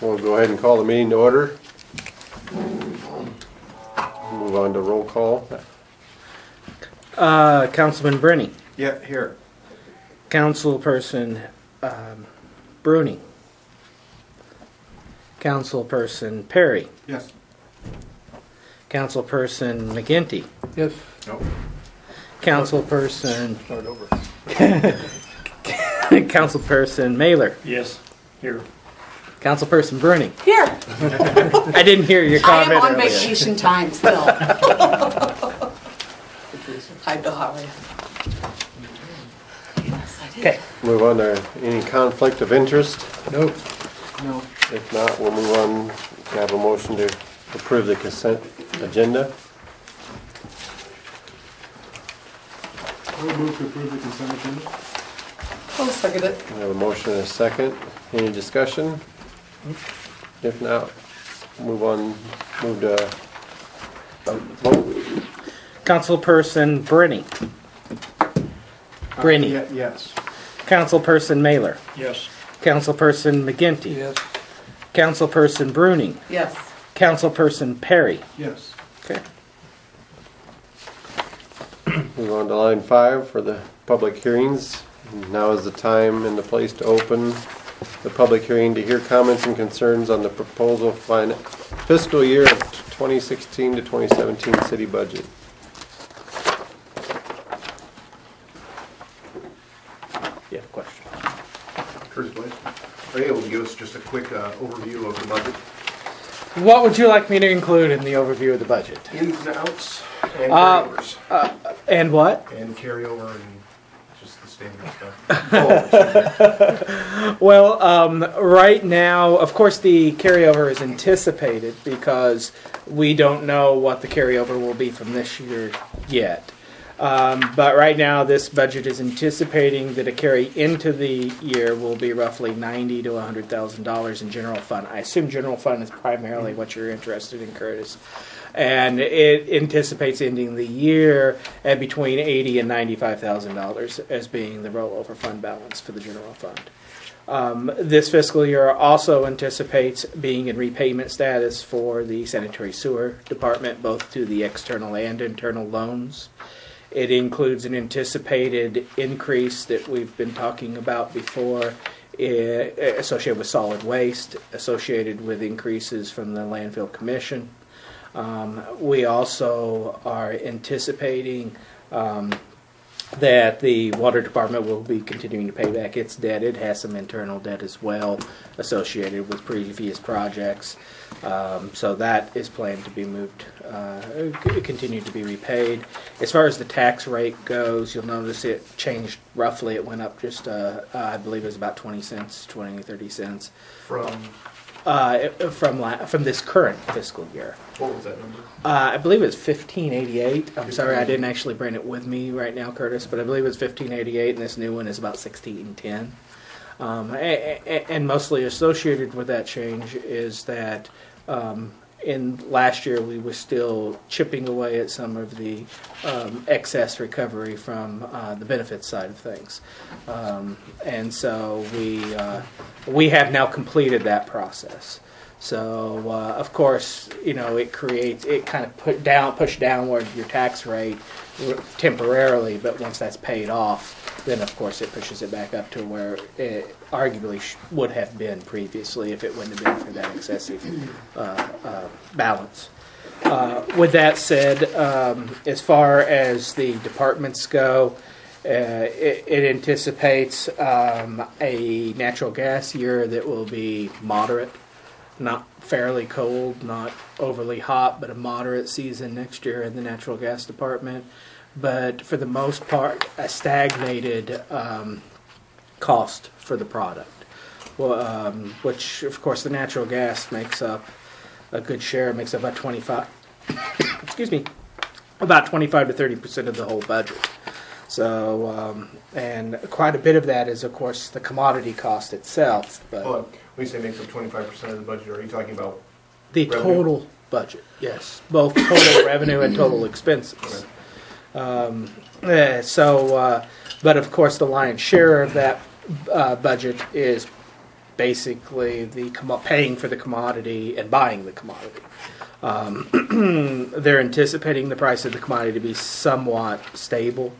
We'll go ahead and call the meeting to order. Move on to roll call. Councilman Brenny. Yeah, here. Councilperson Bruni. Councilperson Perry. Yes. Councilperson McGinty. Yes. Nope. Councilperson Start over. Councilperson Mailer. Yes, here. Councilperson Bruni. Here. I didn't hear your I comment am on earlier. vacation time still. Hi, Bill. How are you? Yes, I did. Okay. Move on to any conflict of interest. Nope. No. If not, we'll move on to have a motion to approve the consent agenda. I would move to approve the consent agenda. I'll second it. We have a motion and a second. Any discussion? If not, move to vote. Councilperson Brenny. Brenny. Yes. Councilperson Mailer. Yes. Councilperson McGinty. Yes. Councilperson Bruni. Yes. Councilperson Perry. Yes. Okay. Move on to line 5 for the public hearings. Now is the time and the place to open the public hearing to hear comments and concerns on the proposal fiscal year of 2016 to 2017 city budget. You have a question? Curtis Blaze. Are you able to give us just a quick overview of the budget? What would you like me to include in the overview of the budget? Ins and outs and carryovers. And what? And carryover and just the standard stuff. Well, right now, of course, the carryover is anticipated because we don't know what the carryover will be from this year yet. But right now, this budget is anticipating that a carry into the year will be roughly $90,000 to $100,000 in general fund. I assume general fund is primarily what you're interested in, Curtis. And it anticipates ending the year at between $80,000 and $95,000 as being the rollover fund balance for the general fund. This fiscal year also anticipates being in repayment status for the sanitary sewer department, both to the external and internal loans. It includes an anticipated increase that we've been talking about before, associated with solid waste, associated with increases from the landfill commission. We also are anticipating that the water department will be continuing to pay back its debt. It has some internal debt as well associated with previous projects. So that is planned to be moved, continue to be repaid. As far as the tax rate goes, you'll notice it changed roughly. It went up just, I believe it was about 20 cents, 20, 30 cents. From this current fiscal year. What was that number? I believe it was 1588. I'm sorry, I didn't actually bring it with me right now, Curtis, but I believe it was 1588, and this new one is about 1610. And mostly associated with that change is that in last year we were still chipping away at some of the excess recovery from the benefits side of things, and so we have now completed that process. So of course, you know, it kind of push downward your tax rate temporarily, but once that's paid off, then of course it pushes it back up to where it arguably would have been previously if it wouldn't have been for that excessive balance. With that said, as far as the departments go, it anticipates a natural gas year that will be moderate, not fairly cold, not overly hot, but a moderate season next year in the natural gas department. But for the most part, a stagnated cost for the product, which of course the natural gas makes up a good share. It makes up about 25 to 30% of the whole budget. So, and quite a bit of that is, of course, the commodity cost itself. But When you say makes up 25% of the budget, are you talking about the revenue? total budget, yes, both total revenue and total expenses. But of course, the lion's share of that budget is basically the paying for the commodity and buying the commodity. They're anticipating the price of the commodity to be somewhat stable.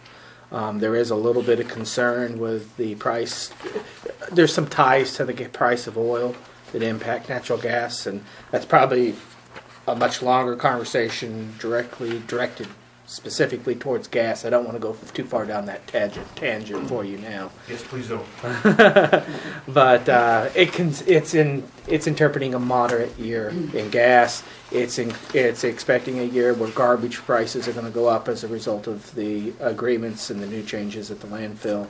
There is a little bit of concern with the price. There's some ties to the price of oil that impact natural gas, and that's probably a much longer conversation directed specifically towards gas. I don't want to go too far down that tangent for you now. Yes, please don't. But it's interpreting a moderate year in gas. It's expecting a year where garbage prices are going to go up as a result of the agreements and the new changes at the landfill.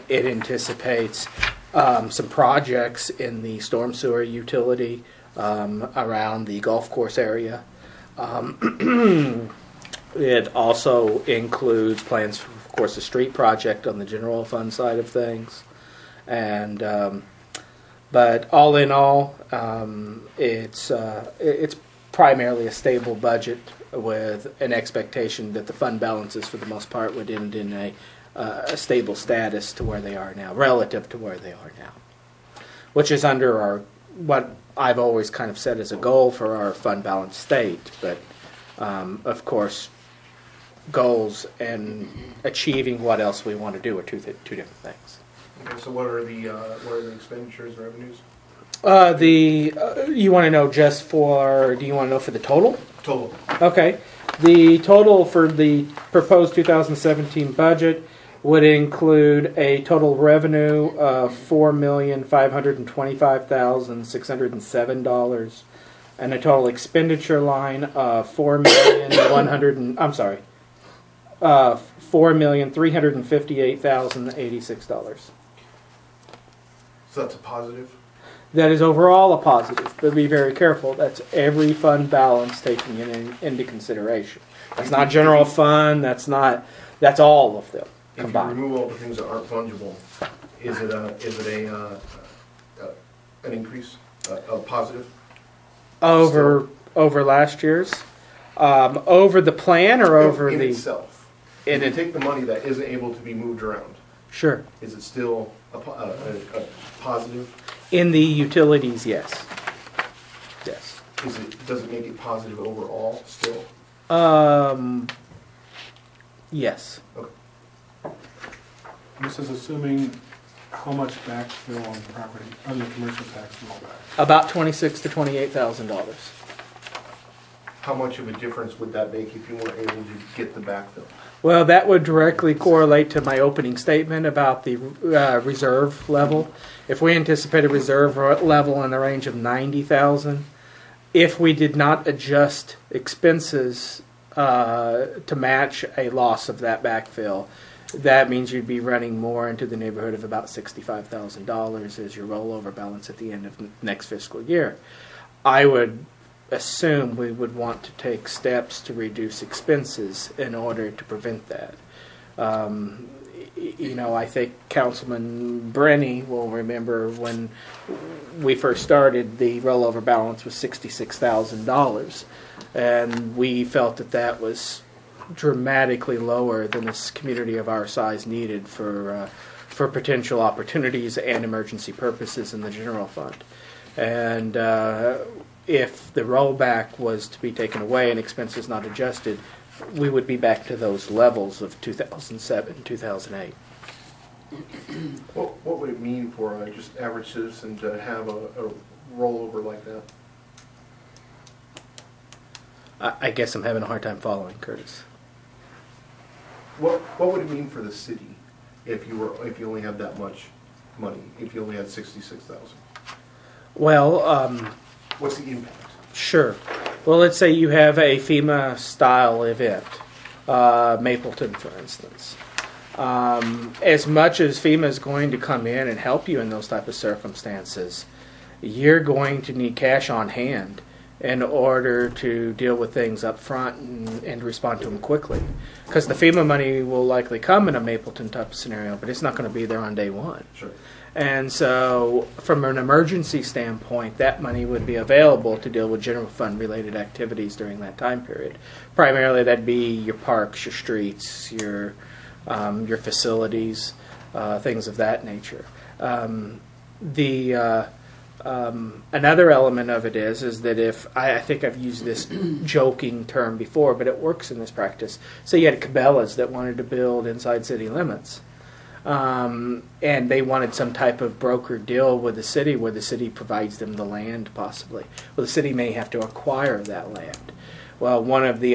It anticipates some projects in the storm sewer utility around the golf course area. It also includes plans for, of course, a street project on the general fund side of things. And but all in all, it's primarily a stable budget with an expectation that the fund balances, for the most part, would end in a stable status to where they are now, relative to where they are now, which is under what I've always kind of set as a goal for our fund balance state. But of course, goals and achieving what else we want to do are two different things. Okay, so what are the expenditures, revenues? You want to know just for? Do you want to know for the total? Total. Okay, the total for the proposed 2017 budget would include a total revenue of $4,525,607 and a total expenditure line of $4,358,086. So that's a positive? That is overall a positive, but be very careful. That's every fund balance taking into consideration. That's not general fund. That's all of them combined. If you remove all the things that aren't fungible, is it an increase, a positive? Over last year's, over the plan or over in the itself. If you take the money that isn't able to be moved around, Sure. is it still a positive? In the utilities, yes. Yes. Does it make it positive overall still? Yes. Okay. This is assuming how much backfill on property, on the commercial tax rollback? About $26,000 to $28,000. How much of a difference would that make if you weren't able to get the backfill? Well, that would directly correlate to my opening statement about the reserve level. If we anticipate a reserve level in the range of 90,000, if we did not adjust expenses to match a loss of that backfill, that means you'd be running more into the neighborhood of about $65,000 as your rollover balance at the end of next fiscal year. I would assume we would want to take steps to reduce expenses in order to prevent that. I think Councilman Brenny will remember when we first started, the rollover balance was $66,000, and we felt that was dramatically lower than this community of our size needed for potential opportunities and emergency purposes in the general fund. And if the rollback was to be taken away and expenses not adjusted, we would be back to those levels of 2007, 2008. What would it mean for just average citizen to have a rollover like that? I guess I'm having a hard time following, Curtis. What would it mean for the city if you only had that much money? If you only had 66,000? Well, what's the impact? Sure. Well, let's say you have a FEMA-style event, Mapleton, for instance. As much as FEMA is going to come in and help you in those type of circumstances, you're going to need cash on hand in order to deal with things up front and respond to them quickly. Because the FEMA money will likely come in a Mapleton type of scenario, but it's not going to be there on day one. Sure. And so, from an emergency standpoint, that money would be available to deal with general fund related activities during that time period. Primarily, that'd be your parks, your streets, your facilities, things of that nature. Another element of it is that if I think I've used this joking term before, but it works in this practice. So you had Cabela's that wanted to build inside city limits, and they wanted some type of broker deal with the city where the city provides them the land, possibly. Well, the city may have to acquire that land. Well, one of the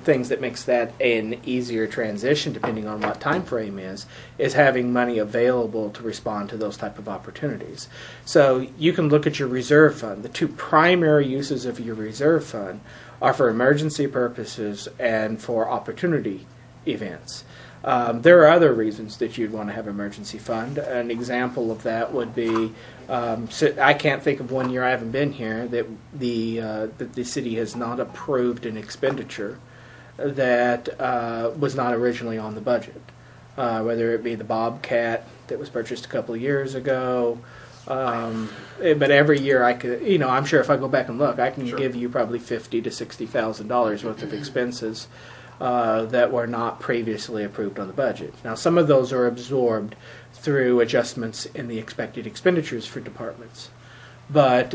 things that makes that an easier transition, depending on what time frame is having money available to respond to those type of opportunities. So you can look at your reserve fund. The two primary uses of your reserve fund are for emergency purposes and for opportunity events. There are other reasons that you'd want to have emergency fund. An example of that would be, I can't think of one year, I haven't been here, that the city has not approved an expenditure that was not originally on the budget. Whether it be the Bobcat that was purchased a couple of years ago, but every year I could, I'm sure if I go back and look, I can give you probably $50,000 to $60,000 worth of expenses that were not previously approved on the budget. Now, some of those are absorbed through adjustments in the expected expenditures for departments, but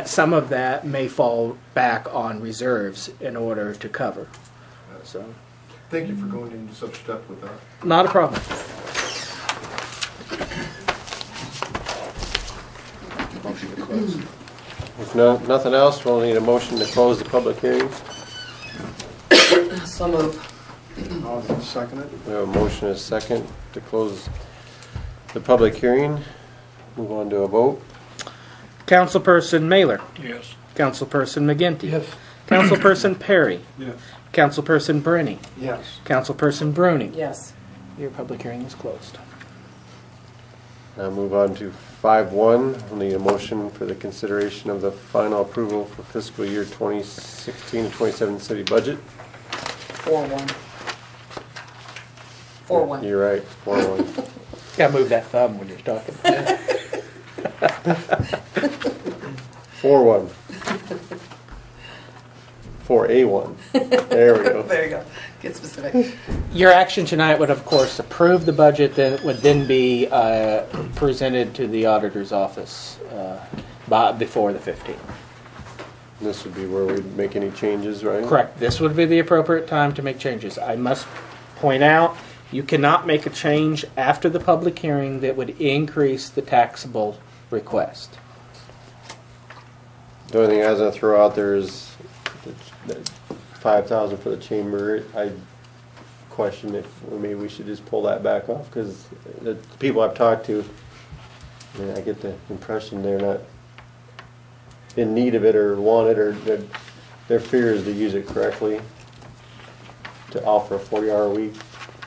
some of that may fall back on reserves in order to cover. So, Thank you for going into such depth with that. not a problem. Motion to close. If nothing else, we'll need a motion to close the public hearing. So move. I'll second it. We have a motion and a second to close the public hearing. Move on to a vote. Councilperson Mailer. Yes. Councilperson McGinty. Yes. Councilperson Perry. Yes. Councilperson Brenny. Yes. Councilperson Bruni. Yes. Your public hearing is closed. Now move on to 5.1. We'll need a motion for the consideration of the final approval for fiscal year 2016 to 27 city budget. 4-1. 4-1. You're right, 4.1. Gotta move that thumb when you're talking. 4.1. 4A1. There we go. There you go. Get specific. Your action tonight would, of course, approve the budget that would then be presented to the auditor's office before the 15th. This would be where we'd make any changes, right? Correct. This would be the appropriate time to make changes. I must point out, you cannot make a change after the public hearing that would increase the taxable request. The only thing I was going to throw out there is the $5,000 for the chamber. I question if maybe we should just pull that back off, because the people I've talked to, I get the impression they're not in need of it or want it, or their fear is to use it correctly to offer a 40-hour week.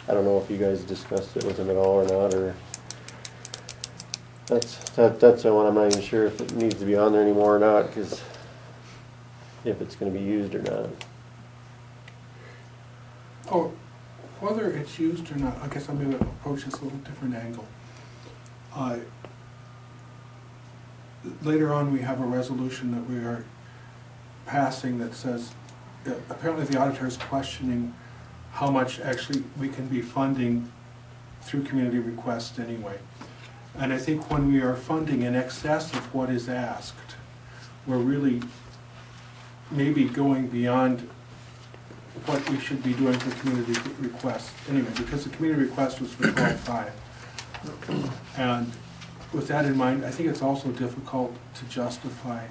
I don't know if you guys discussed it with them at all or not, or that's the one I'm not even sure if it needs to be on there anymore or not, because if it's going to be used or not. Oh, whether it's used or not, I guess I'm going to approach this a little different angle. Later on, we have a resolution that we are passing that says, apparently the auditor is questioning how much actually we can be funding through community requests anyway. And I think when we are funding in excess of what is asked, we're really maybe going beyond what we should be doing for community requests anyway, because the community request was for 12.5. And with that in mind, I think it's also difficult to justify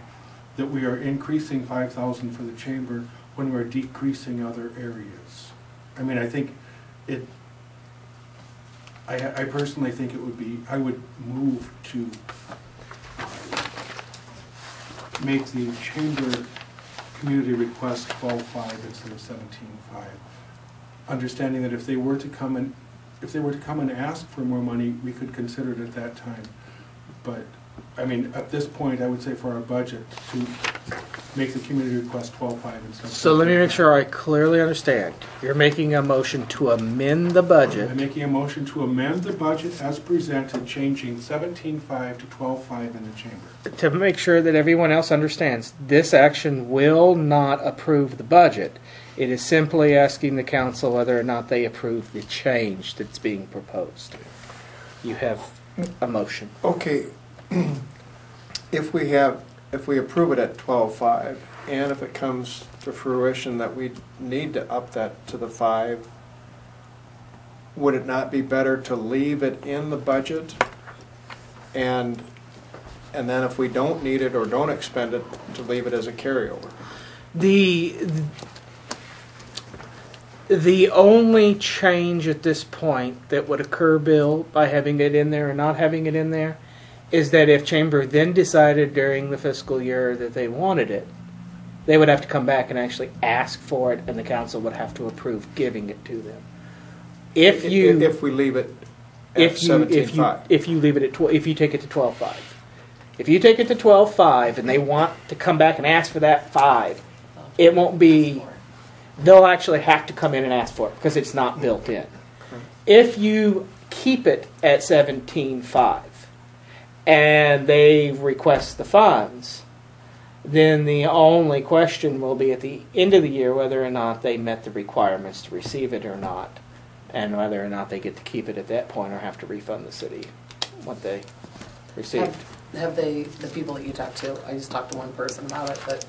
that we are increasing $5,000 for the chamber when we're decreasing other areas. I mean, I think it, I personally think it would be, I would move to make the chamber community request 12.5 instead of 17.5. Understanding that if they were to come and ask for more money, we could consider it at that time. But I mean, at this point, I would say for our budget to make the community request 12.5 instead of. So let me make sure I clearly understand. You're making a motion to amend the budget. I'm making a motion to amend the budget as presented, changing 17.5 to 12.5 in the chamber. To make sure that everyone else understands, this action will not approve the budget. It is simply asking the council whether or not they approve the change that's being proposed. You have a motion. Okay, if we approve it at 12.5, and if it comes to fruition that we need to up that to the 5, would it not be better to leave it in the budget? And then if we don't need it or don't expend it, to leave it as a carryover? The only change at this point that would occur, Bill, by having it in there or not having it in there, is that if Chamber then decided during the fiscal year that they wanted it, they would have to come back and actually ask for it, and the council would have to approve giving it to them. If If we leave it at 17.5. if you leave it at if you take it to 12.5, if you take it to 12.5 and they want to come back and ask for that 5, it won't be. They'll actually have to come in and ask for it because it's not built in. If you keep it at 17.5 and they request the funds, then the only question will be at the end of the year whether or not they met the requirements to receive it or not, and whether or not they get to keep it at that point or have to refund the city what they received. Have they, the people that you talked to, I just talked to one person about it, but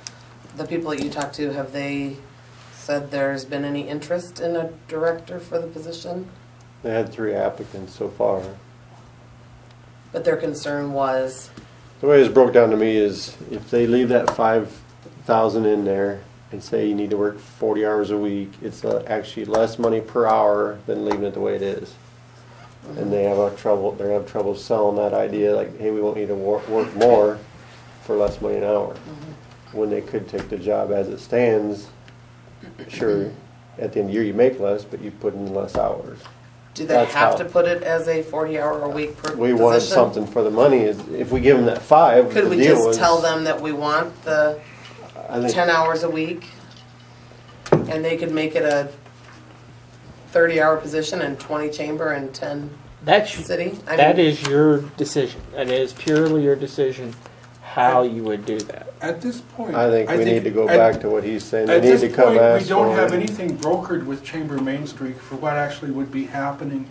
the people that you talked to, have they said there's been any interest in a director for the position? They had 3 applicants so far. But their concern was, The way it's broke down to me is if they leave that 5,000 in there and say you need to work 40 hours a week, it's actually less money per hour than leaving it the way it is. And they have trouble selling that idea like, hey, we want you to work more for less money an hour. When they could take the job as it stands, sure, at the end of the year you make less, but you put in less hours. do they That's have how- to put it as a 40-hour-a-week per We position? wanted something for the money. Is if we give them that 5, Could the we deal just was, tell them that we want the I think 10 hours a week? And they could make it a 30-hour position and 20 chamber and 10 That's city? that is your decision. It is purely your decision how you would do that. At this point. I think we need to go at- back to what he's saying. They At need this to come point, ask we don't for have it. anything brokered with Chamber Main Street for what actually would be happening.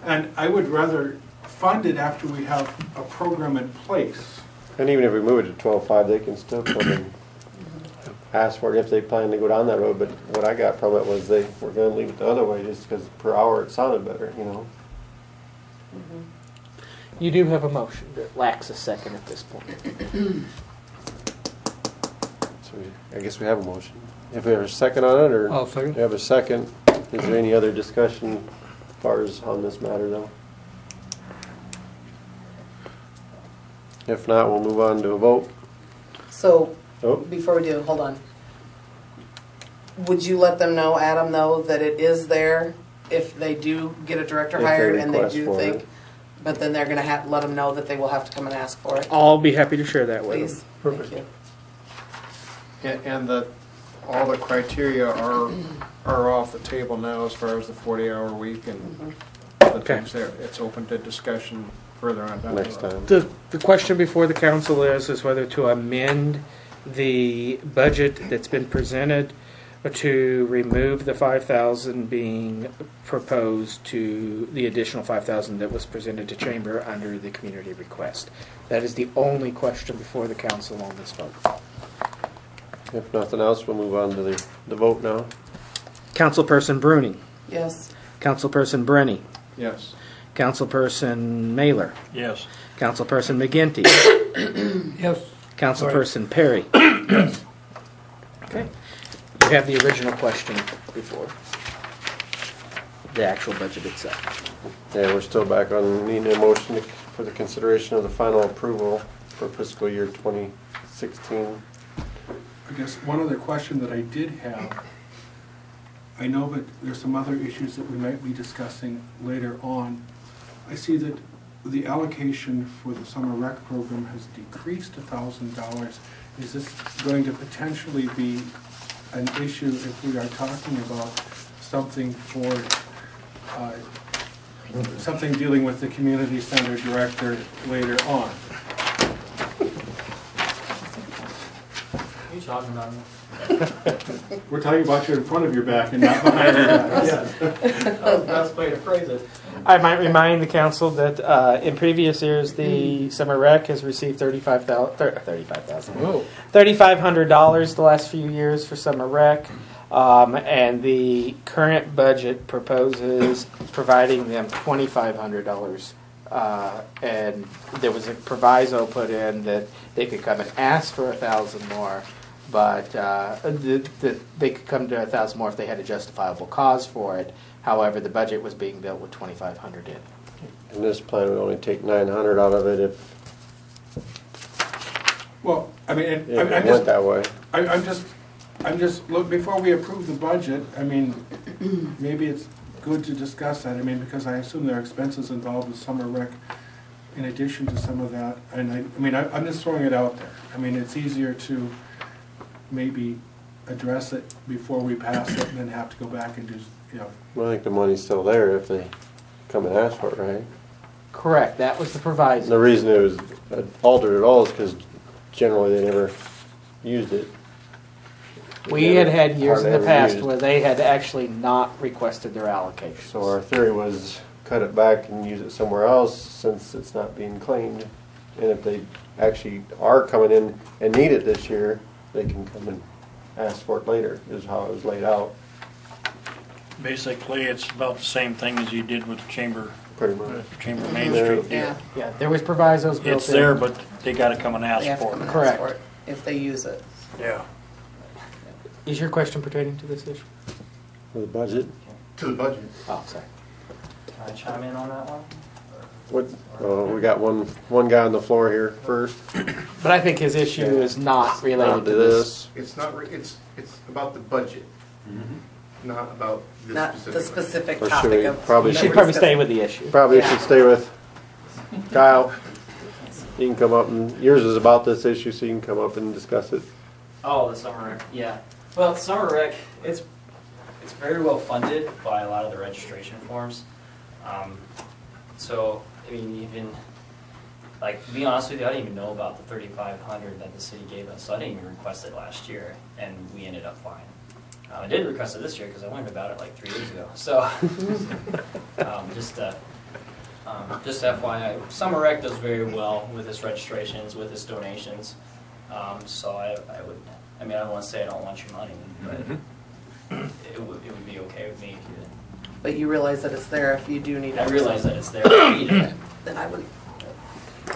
And I would rather fund it after we have a program in place. And even if we move it to 12.5, they can still come and ask for it if they plan to go down that road. But what I got from it was they were going to leave it the other way just because per hour it sounded better, you know. You do have a motion that lacks a second at this point. So I guess we have a motion. If we have a second on it, or I'll second. we have a second, is there any other discussion as far as on this matter, though? If not, we'll move on to a vote. So, Oh, before we do, hold on. Would you let them know, Adam, though, that it is there if they do get a director If they hired and they request do for think, it. but then they're gonna have, let them know that they will have to come and ask for it? I'll be happy to share that with Please, them. thank Perfect. you. And all the criteria are off the table now as far as the 40-hour week and the Okay. things there. It's open to discussion further on down the next road. time. The question before the council is whether to amend the budget that's been presented to remove the 5,000 being proposed to the additional 5,000 that was presented to Chamber under the community request. That is the only question before the council on this vote. If nothing else, we'll move on to the vote now. Councilperson Bruni, Yes, Councilperson Brenny, Yes. Councilperson Mailer, Yes. Councilperson McGinty, Yes. Councilperson Perry. Okay. You have the original question before the actual budget itself. Yeah, we're still back on needing a motion for the consideration of the final approval for fiscal year 2016. I guess one other question that I did have, I know that there's some other issues that we might be discussing later on. I see that the allocation for the summer rec program has decreased $1,000. Is this going to potentially be an issue if we are talking about something for, something dealing with the community center director later on? You talking about me? We're talking about you in front of your back and not behind your back. That's the best way to phrase it. I might remind the council that in previous years, the summer rec has received $3,500 the last few years for summer rec. And the current budget proposes providing them $2,500. And there was a proviso put in that they could come and ask for 1,000 more, but they could come to 1,000 more if they had a justifiable cause for it. However, the budget was being built with 2,500 in. In this plan, we only take 900 out of it if Well, I mean, it I'm went just, that way. I'm just, look, before we approve the budget, I mean, maybe it's good to discuss that, I mean, because I assume there are expenses involved with summer rec in addition to some of that, and I'm just throwing it out there. I mean, it's easier to maybe address it before we pass it and then have to go back and do, you know. Well, I think the money's still there if they come and ask for it, right? Correct. That was the And proviso. the reason it was altered at all is because generally they never used it. We had had years in the Hardly ever past used. where they had actually not requested their allocation. So our theory was cut it back and use it somewhere else since it's not being claimed. And if they actually are coming in and need it this year, they can come and ask for it later, is how it was laid out, Basically, it's about the same thing as you did with the Chamber pretty much. Main Yeah. Street deal. Yeah, Yeah, there was provisos built in. It's there, but they gotta come and they ask have to for come it. and Correct. ask for it if they use it. Yeah. Is your question pertaining to this issue? For the budget, To the budget. Oh, sorry. Can I chime in on that one? we got one guy on the floor here first. But I think his issue is not related On to this. It's not, it's about the budget, not about this Not the specific. specific Or should topic we of. probably You that should we're probably stay discussing. with the issue. Probably Yeah. should stay with Kyle. You can come up and, yours is about this issue, so you can come up and discuss it. Oh, the summer rec, yeah. Well, summer rec, it's very well funded by a lot of the registration forms. So, I mean, even, like, to be honest with you, I didn't even know about the 3,500 that the city gave us, so I didn't even request it last year, and we ended up fine. I did request it this year because I learned about it like 3 years ago, so, just FYI, Summer Rec does very well with its registrations, with its donations. So I don't want to say I don't want your money, but it would be okay with me if you didn't. But you realize that it's there if you do need it. I realize that it's there. I need it. Then I would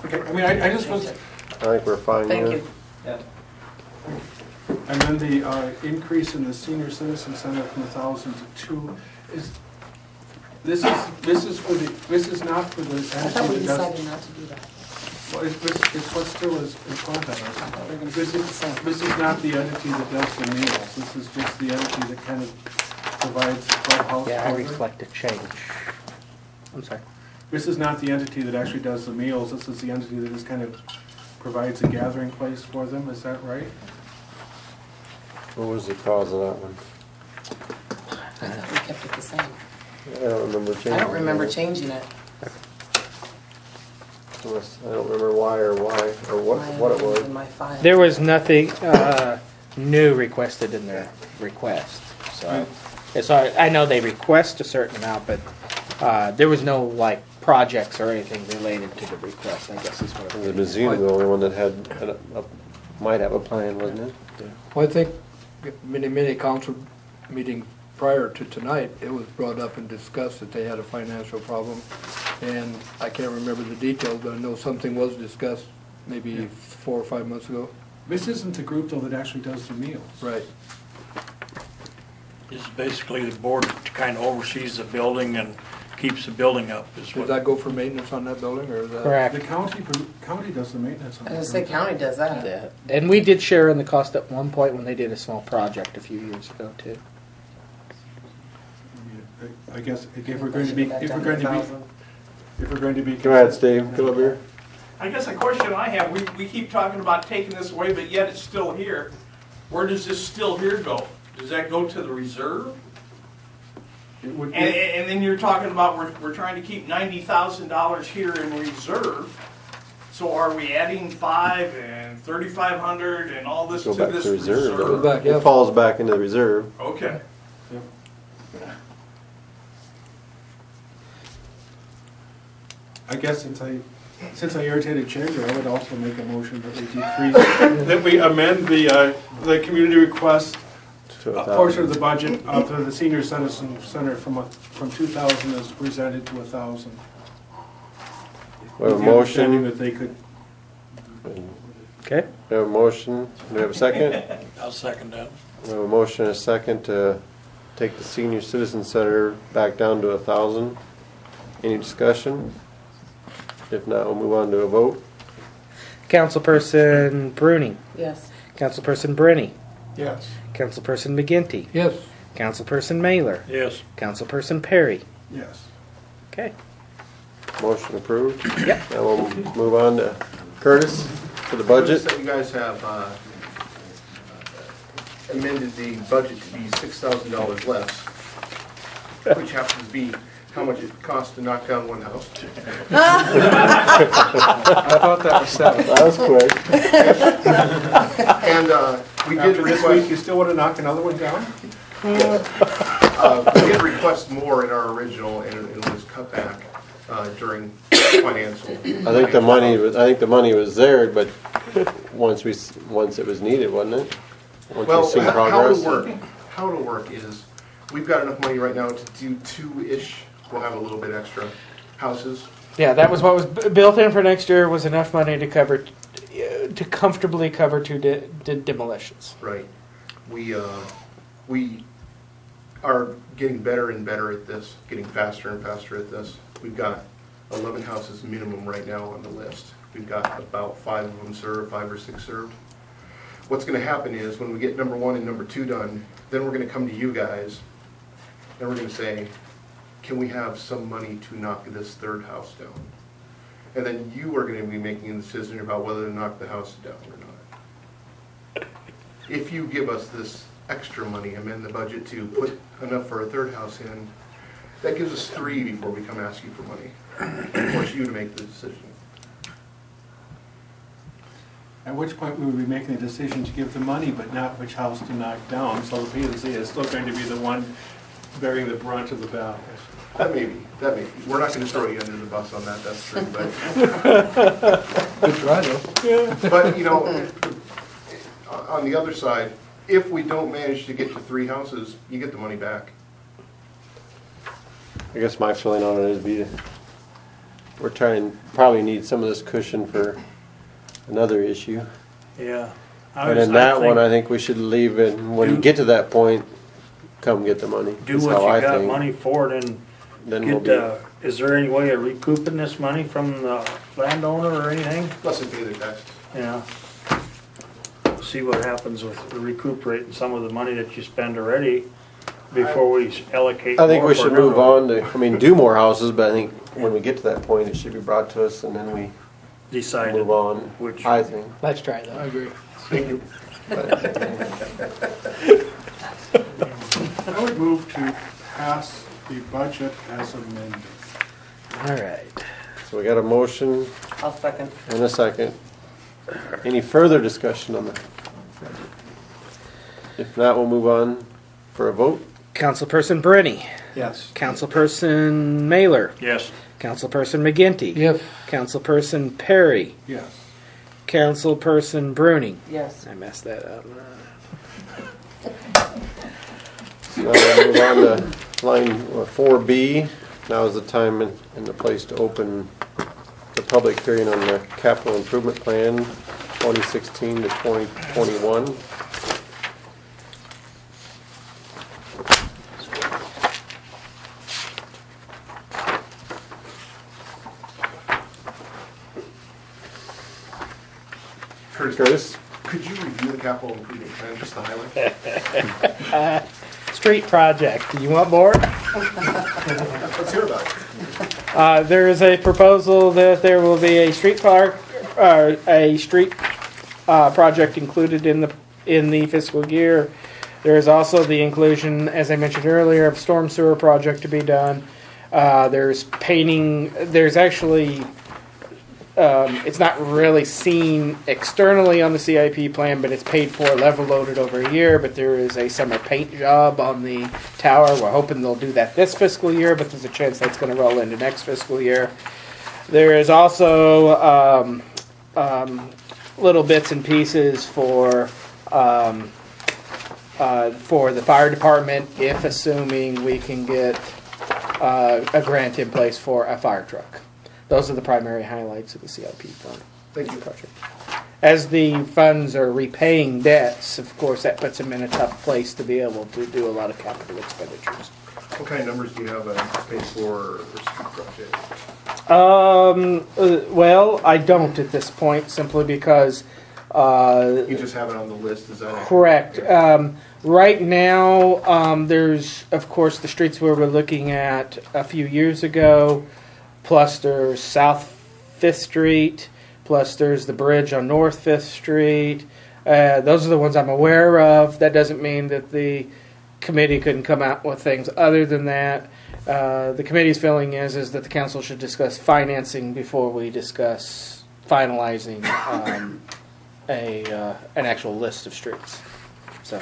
Okay, I mean, I just was, change it. I think we're fine Thank here. you. Yeah. and then the increase in the senior citizen center from 1,000 to 2 is, this is not for the I thought we entity that does. decided not to do that. Well, it's what still is in front of I thought we were gonna us. keep it the same. This is not the entity that does the meals, this is just the entity that kind of provides clubhouse. Yeah, I coverage. reflect a change. I'm sorry. This is not the entity that actually does the meals, this is the entity that just kind of provides a gathering place for them, is that right? What was the cause of that one? I thought we kept it the same. I don't remember changing. I don't remember it. changing it. I don't remember why or what it In was. my file. There was nothing new requested in their request. So it's I know they request a certain amount, but there was no like projects or anything related to the request. I guess is what. The museum, the only one that had, might have a plan, wasn't it? Well, I think many council meetings prior to tonight, it was brought up and discussed that they had a financial problem. And I can't remember the details, but I know something was discussed maybe 4 or 5 months ago. This isn't the group though that actually does the meals. Right. It's basically the board that kind of oversees the building and keeps the building up is Does what. that go for maintenance on that building, or is that? Correct. The county does the maintenance on I that. was gonna say county does that. Yeah. And we did share in the cost at one point when they did a small project a few years ago too. I guess if we're going to be, if we're going to be. Go ahead, Steve, go over here. I guess the question I have, we keep talking about taking this away, but yet it's still here. Where does this still here go? Does that go to the reserve? It would And, be, and then you're talking about we're trying to keep $90,000 here in reserve. So are we adding 5 and 3,500 and all this Go to back this to reserve. Go back, yeah. It falls back into the reserve. Okay. I guess since I irritated Changer, I would also make a motion that we decrease, that we amend the community request To a 1,000. portion of the budget of the senior citizen center from 2,000 as presented to 1,000. We have a With the understanding motion. that they could, Okay. We have a motion. Do we have a second? I'll second that. We have a motion and a second to take the senior citizen center back down to 1,000. Any discussion? If not, we'll move on to a vote. Councilperson Bruning. Yes. Councilperson Brenny. Yes. Councilperson McGinty. Yes, Councilperson Mailer. Yes. Councilperson Perry. yes. Okay. Motion approved. Yep. Now we'll move on to Curtis for the budget. Notice that you guys have amended the budget to be $6,000 less, which happens to be how much it costs to knock down one house. I thought that was seven. That was quick. And we did After this week, request, you still want to knock another one down? we did request more in our original, and it was cut back during financial. I think the money was there, but once it was needed, wasn't it? Once Well, we seen how progress. it'll work is, we've got enough money right now to do two-ish, we'll have a little bit extra houses. Yeah, that was what was built in for next year, was enough money to cover, to comfortably cover two demolitions. Right. We are getting better and better at this, getting faster and faster at this. We've got 11 houses minimum right now on the list. We've got about 5 of them served, 5 or 6 served. What's gonna happen is, when we get number 1 and number 2 done, then we're gonna come to you guys, and we're gonna say, can we have some money to knock this third house down? And then you are gonna be making a decision about whether to knock the house down or not. If you give us this extra money, amend the budget to put enough for a third house in, that gives us 3 before we come ask you for money. And force you to make the decision. At which point we would be making a decision to give the money, but not which house to knock down, so the P and Z is still going to be the one bearing the brunt of the battle. That may be. We're not gonna throw you under the bus on that, that's true, but, good try though. but, you know, on the other side, if we don't manage to get to 3 houses, you get the money back. I guess my feeling on it is we're probably need some of this cushion for another issue. Yeah. And in that one, I think we should leave it, when you get to that point, come get the money. Do That's what how I you got think. money for it and Then we'll get, be, is there any way of recouping this money from the landowner or anything? Plus they pay their taxes. Yeah. See what happens with recuperating some of the money that you spend already before we allocate I think more we for should another move one. on to, do more houses, but I think when we get to that point, it should be brought to us and then we Decided move on, which. I think. Let's try that. I agree. Thank you. I would move to pass the budget as amended. All right. So we got a motion I'll second. and a second. Any further discussion on that? If not, we'll move on for a vote. Councilperson Brenny. Yes. Councilperson Mailer. Yes. Councilperson McGinty. Yes, Councilperson Perry. Yes. Councilperson Bruning. Yes. I messed that up. Now we'll move on to line 4B. Now is the time and the place to open the public hearing on the capital improvement plan 2016 to 2021. Curtis? Could you review the capital improvement plan, just to highlight? Street project. Do you want more? Let's hear about it. There is a proposal that there will be a street project included in the fiscal year. There is also the inclusion, as I mentioned earlier, of storm sewer project to be done. There's painting. There's actually. It's not really seen externally on the CIP plan, but it's paid for, level loaded over a year. But there is a summer paint job on the tower. We're hoping they'll do that this fiscal year, but there's a chance that's going to roll into next fiscal year. There is also little bits and pieces for the fire department, if assuming we can get a grant in place for a fire truck. Those are the primary highlights of the CIP fund. Thank you. Project. As the funds are repaying debts, of course, that puts them in a tough place to be able to do a lot of capital expenditures. What kind of numbers do you have anticipated for street project? Well, I don't at this point, simply because You just have it on the list, is that accurate? correct. Okay. Right now, there's, of course, the streets where we're looking at a few years ago, plus there's South Fifth Street, plus there's the bridge on North Fifth Street. Those are the ones I'm aware of. That doesn't mean that the committee couldn't come out with things other than that. The committee's feeling is that the council should discuss financing before we discuss finalizing an actual list of streets. So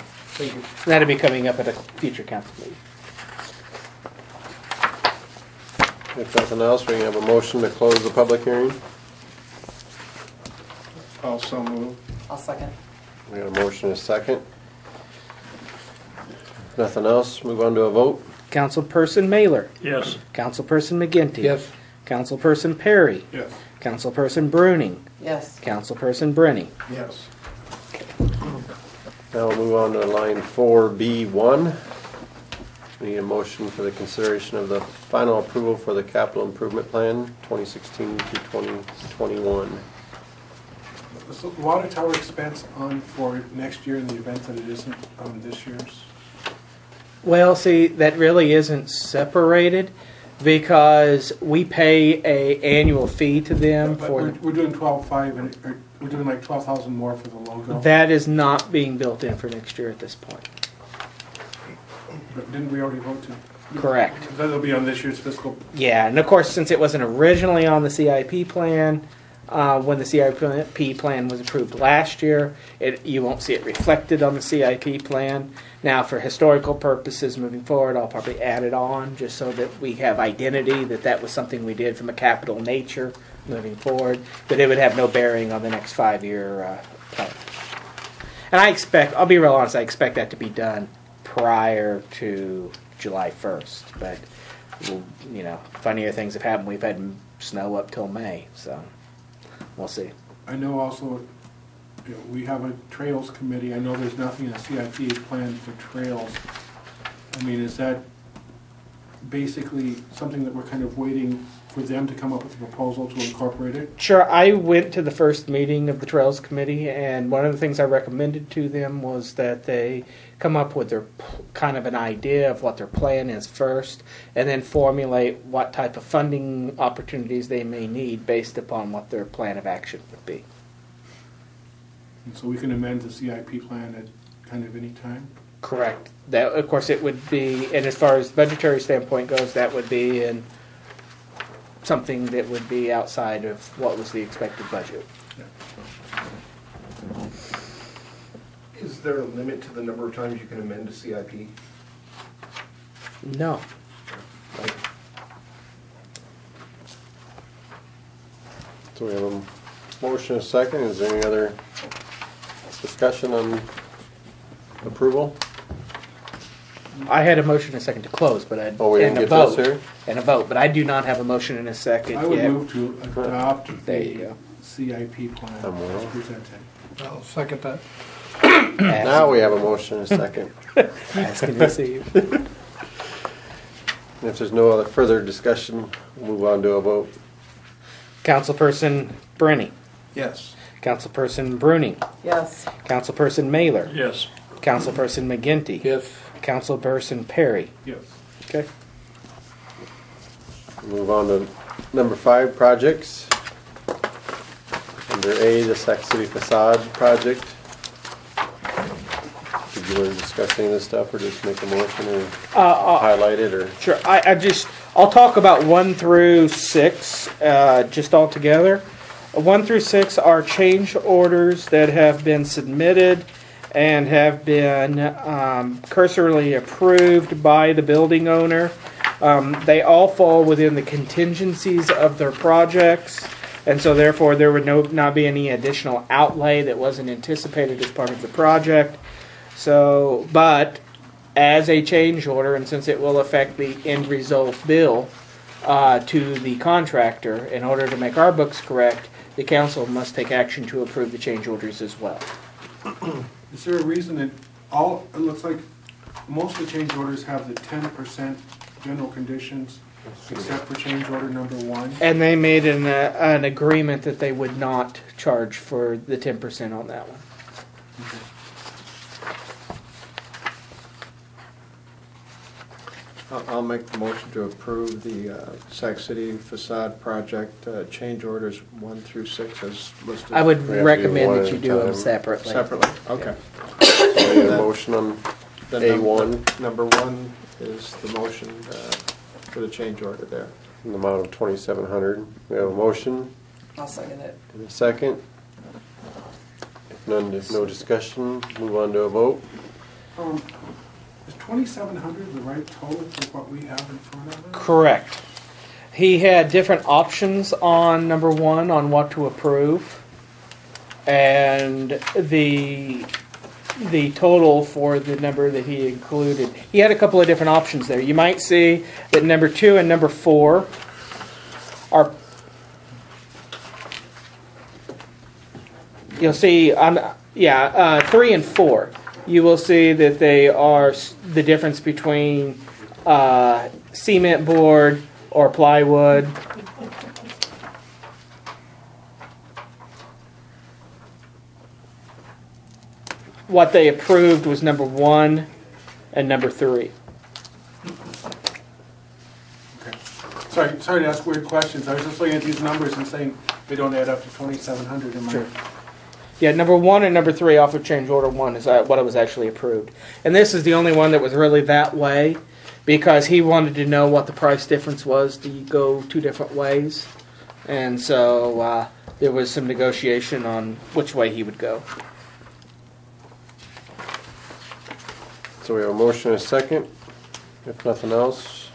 that'll be coming up at a future council meeting. If nothing else, we can have a motion to close the public hearing. Also move. I'll second. We got a motion and a second. If nothing else, move on to a vote. Councilperson Mailer. Yes. Councilperson McGinty. Yes. Councilperson Perry. Yes. Councilperson Bruning. Yes. Councilperson Brenny. Yes. Now we'll move on to line 4B1. We need a motion for the consideration of the final approval for the capital improvement plan 2016 through 2021. Is the water tower expense on for next year in the event that it isn't on this year's? Well, see, that really isn't separated because we pay a annual fee to them But for we're doing 12.5 and we're doing like 12,000 more for the logo. that is not being built in for next year at this point. But didn't we already vote to? Correct. That'll be on this year's fiscal. Yeah, and of course, since it wasn't originally on the CIP plan, when the CIP plan was approved last year, you won't see it reflected on the CIP plan. Now, for historical purposes moving forward, I'll probably add it on just so that we have identity that that was something we did from a capital nature moving forward, but it would have no bearing on the next 5-year plan. And I expect, I'll be real honest, I expect that to be done prior to July 1st, but you know, funnier things have happened. We've had snow up till May, so we'll see. I know also, you know, we have a trails committee. I know there's nothing in the CIP plan for trails. I mean, is that basically something that we're kind of waiting for them to come up with a proposal to incorporate it? Sure, I went to the first meeting of the Trails Committee, and one of the things I recommended to them was that they come up with their kind of an idea of what their plan is first, and then formulate what type of funding opportunities they may need based upon what their plan of action would be. And so we can amend the CIP plan at kind of any time? Correct. That, of course, it would be, and as far as the budgetary standpoint goes, that would be in something that would be outside of what was the expected budget. Is there a limit to the number of times you can amend a CIP? No. So we have a motion and a second. Is there any other discussion on approval? I had a motion and a second to close, but I Oh, we didn't and a get this vote. here? And a vote, but I do not have a motion and a second I would yet. move to adopt There you the go. CIP plan I'm well. as presented. I'll second that. Now we have a motion and a second. Ask and receive. And if there's no other further discussion, we'll move on to a vote. Councilperson Brenny. Yes. Councilperson Bruning. Yes. Councilperson Mailer. Yes. Councilperson McGinty. Yes. Councilperson Perry. Yes. Okay. Move on to number 5, projects. Under A, the Sac City facade project. Did you want to discuss any of this stuff, or just make a motion, or highlight it, or? Sure. I'll talk about 1 through 6, just all together. 1 through 6 are change orders that have been submitted and have been cursorily approved by the building owner. They all fall within the contingencies of their projects, and so therefore there would not be any additional outlay that wasn't anticipated as part of the project. So, but as a change order, and since it will affect the end result bill to the contractor, in order to make our books correct, the council must take action to approve the change orders as well. Is there a reason that it looks like most of the change orders have the 10% general conditions, except for change order number 1? And they made an agreement that they would not charge for the 10% on that one. I'll make the motion to approve the Sac City facade project change orders 1 through 6 as listed. I would We have to do recommend one that at you a do them time. separately. Separately, okay. So I need a motion on Then A1, Number 1 is the motion for the change order there. in the amount of 2,700. We have a motion I'll second it. and a second. If none, there's no discussion, move on to a vote. Is 2,700 the right total for what we have in front of us? Correct. He had different options on number 1 on what to approve, and the total for the number that he included. He had a couple of different options there. You might see that number 2 and number 4 are. You'll see, 3 and 4. You will see that they are the difference between cement board or plywood. What they approved was number 1 and number 3. Okay. Sorry to ask weird questions. I was just looking at these numbers and saying they don't add up to 2,700 in my. Sure. Yeah, number 1 and number 3 off of change order 1 is what was actually approved. And this is the only one that was really that way, because he wanted to know what the price difference was to go 2 different ways. And so there was some negotiation on which way he would go. So we have a motion and a second. If nothing else,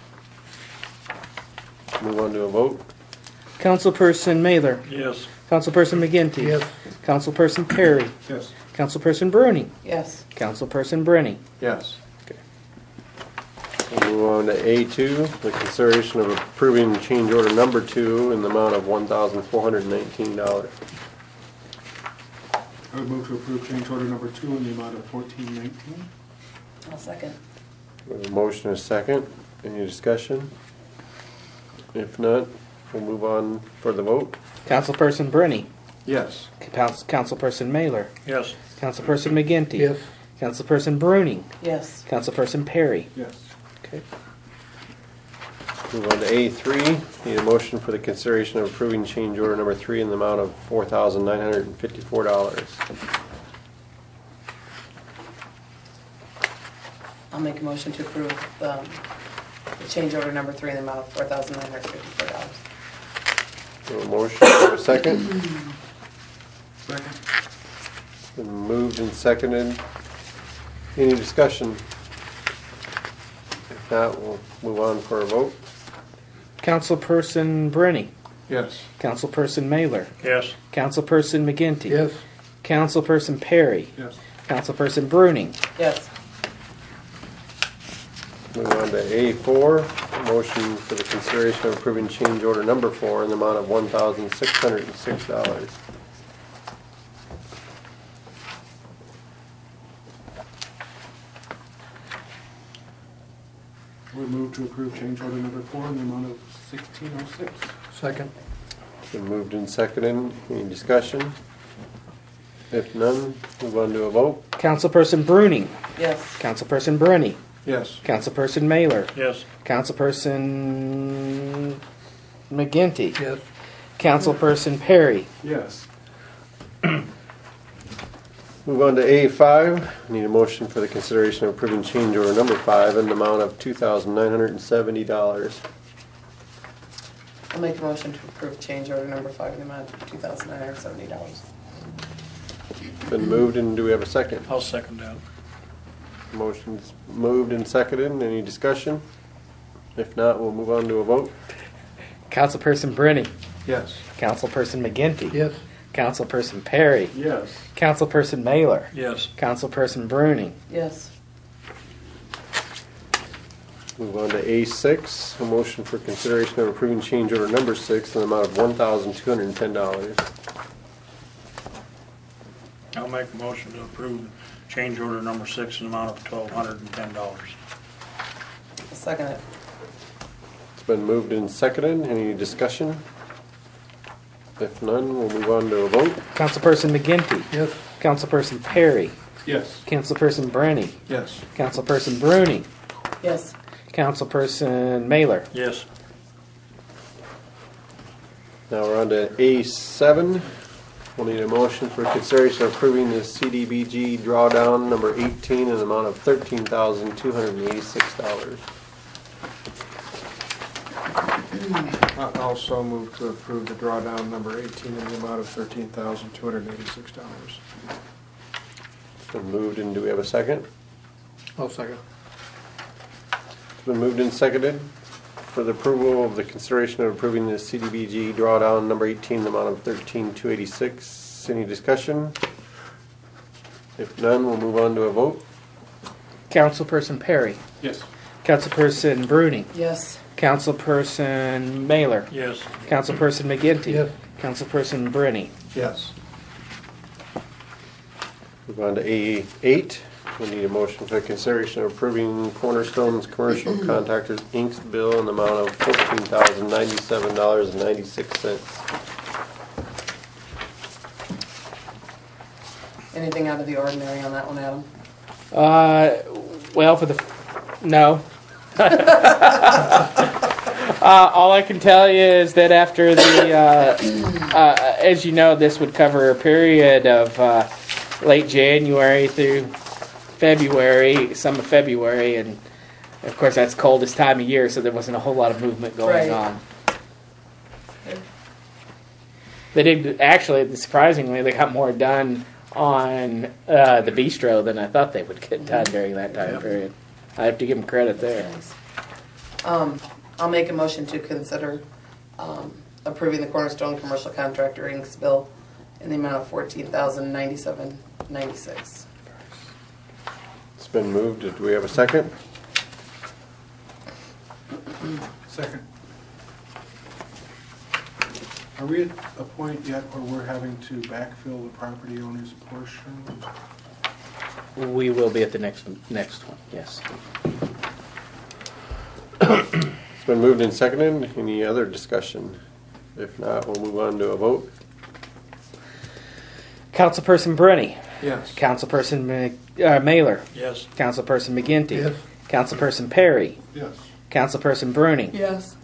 move on to a vote. Councilperson Mailer. Yes. Councilperson McGinty. Yes. Councilperson Perry. Yes. Councilperson Bruni. Yes. Councilperson Brenny. Yes. We'll move on to A2, the consideration of approving change order number 2 in the amount of $1,419. I would move to approve change order number 2 in the amount of 1,419. I'll second. We have a motion and a second. Any discussion? If not, we'll move on for the vote. Councilperson Brenny. Yes. Councilperson Mailer. Yes. Councilperson McGinty. Yes. Councilperson Bruni. Yes. Councilperson Perry. Yes. Okay. Move on to A3, need a motion for the consideration of approving change order number 3 in the amount of $4,954. I'll make a motion to approve the change order number 3 in the amount of $4,954. We have a motion for a second. Second. Been moved and seconded. Any discussion? If not, we'll move on for a vote. Councilperson Brenny. Yes. Councilperson Mailer. Yes. Councilperson McGinty. Yes. Councilperson Perry. Yes. Councilperson Bruning. Yes. Move on to A4, motion for the consideration of approving change order number 4 in the amount of $1,606. We move to approve change order number 4 in the amount of 1,606. Second. Been moved and seconded. Any discussion? If none, move on to a vote. Councilperson Bruning. Yes. Councilperson Brenny. Yes. Councilperson Mailer. Yes. Councilperson McGinty. Yes. Councilperson Perry. Yes. Move on to A5. Need a motion for the consideration of approving change order number 5 in the amount of $2,970. I'll make a motion to approve change order number 5 in the amount of $2,970. Been moved, and do we have a second? I'll second that. Motion's moved and seconded. Any discussion? If not, we'll move on to a vote. Councilperson Bruni. Yes. Councilperson McGinty. Yes. Councilperson Perry. Yes. Councilperson Mailer. Yes. Councilperson Bruni. Yes. Move on to A6, a motion for consideration of approving change order number 6 in the amount of $1,210. I'll make a motion to approve change order number 6 in the amount of $1,210. I'll second it. It's been moved and seconded. Any discussion? If none, we'll move on to a vote. Councilperson McGinty. Yes. Councilperson Perry. Yes. Councilperson Bruni. Yes. Councilperson Bruni. Yes. Councilperson Mailer. Yes. Now we're on to A7. We'll need a motion for consideration of approving the CDBG drawdown number 18 in the amount of $13,286. I also move to approve the drawdown number 18 in the amount of $13,286. It's been moved, and do we have a second? I'll second. It's been moved and seconded for the approval of the consideration of approving the CDBG drawdown number 18 in the amount of $13,286. Any discussion? If none, we'll move on to a vote. Councilperson Perry. Yes. Councilperson Bruni. Yes. Councilperson Mailer. Yes. Councilperson McGinty. Yes. Councilperson Bruni. Yes. Move on to A8. We need a motion for consideration of approving Cornerstone's Commercial Contractors Inc.'s bill in the amount of $14,097.96. Anything out of the ordinary on that one, Adam? Well, for the no. All I can tell you is that after the, as you know, this would cover a period of late January through February, some of February, and of course that's the coldest time of year, so there wasn't a whole lot of movement going Right. on. They did actually, surprisingly, they got more done on the bistro than I thought they would get done during that time period. I have to give them credit there. Nice. I'll make a motion to consider approving the Cornerstone Commercial Contractor Inc.'s bill in the amount of $14,097.96. It's been moved. Do we have a second? Second. Are we at a point yet where we're having to backfill the property owner's portion? We will be at the next one, yes. It's been moved and seconded. Any other discussion? If not, we'll move on to a vote. Councilperson Bruni. Yes. Councilperson Mailer. Yes. Councilperson McGinty. Yes. Councilperson Perry. Yes. Councilperson Bruni. Yes.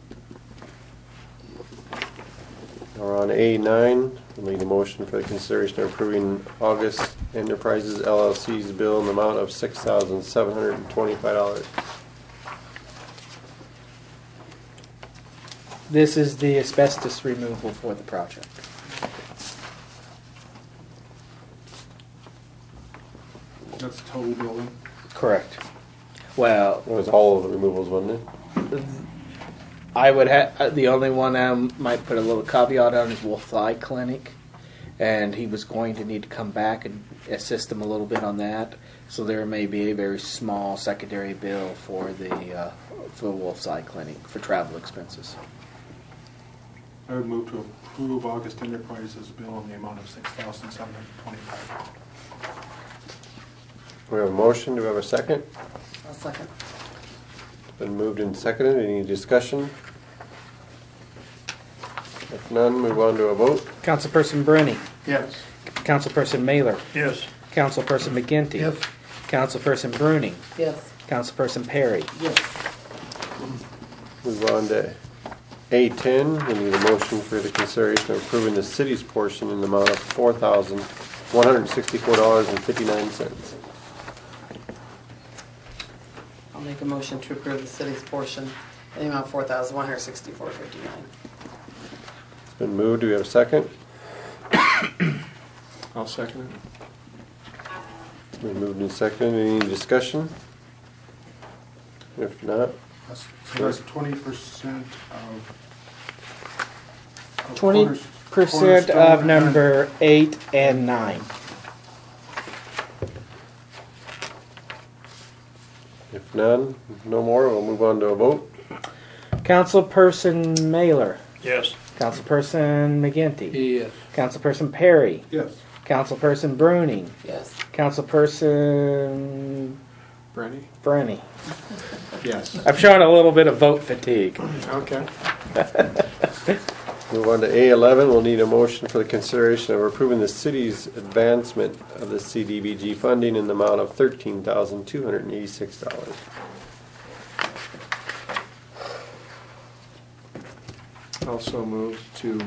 We're on A9. We'll need a motion for the consideration of approving August Enterprises LLC's bill in the amount of $6,725. This is the asbestos removal for the project. That's the total building. Correct. Well, It was all of the removals, wasn't it? I would have the only one I might put a little caveat on is Wolf Eye Clinic, and he was going to need to come back and assist him a little bit on that. So there may be a very small secondary bill for the Wolf's Eye Clinic for travel expenses. I would move to approve August Enterprises bill in the amount of $6,725. We have a motion. Do we have a second? I'll second. It's been moved and seconded. Any discussion? If none, move on to a vote. Councilperson Bruni. Yes. Councilperson Mailer. Yes. Councilperson McGinty. Yes. Councilperson Bruni. Yes. Councilperson Perry. Yes. Move on to A10. We need a motion for the consideration of approving the city's portion in the amount of $4,164.59. I'll make a motion to approve the city's portion in the amount of $4,164.59. It's been moved. Do we have a second? I'll second it. It's been moved and seconded. Any discussion? If not, So that's 20% of. 20% Cornerstone of and- number 8 and 9. If none, no more, we'll move on to a vote. Councilperson Mailer. Yes. Councilperson McGinty. Yes. Councilperson Perry. Yes. Councilperson Bruning. Yes. Councilperson Brenny? Brenny. Yes. I'm showing a little bit of vote fatigue. Okay. Move on to A11, we'll need a motion for the consideration of approving the city's advancement of the CDBG funding in the amount of $13,286. Also move to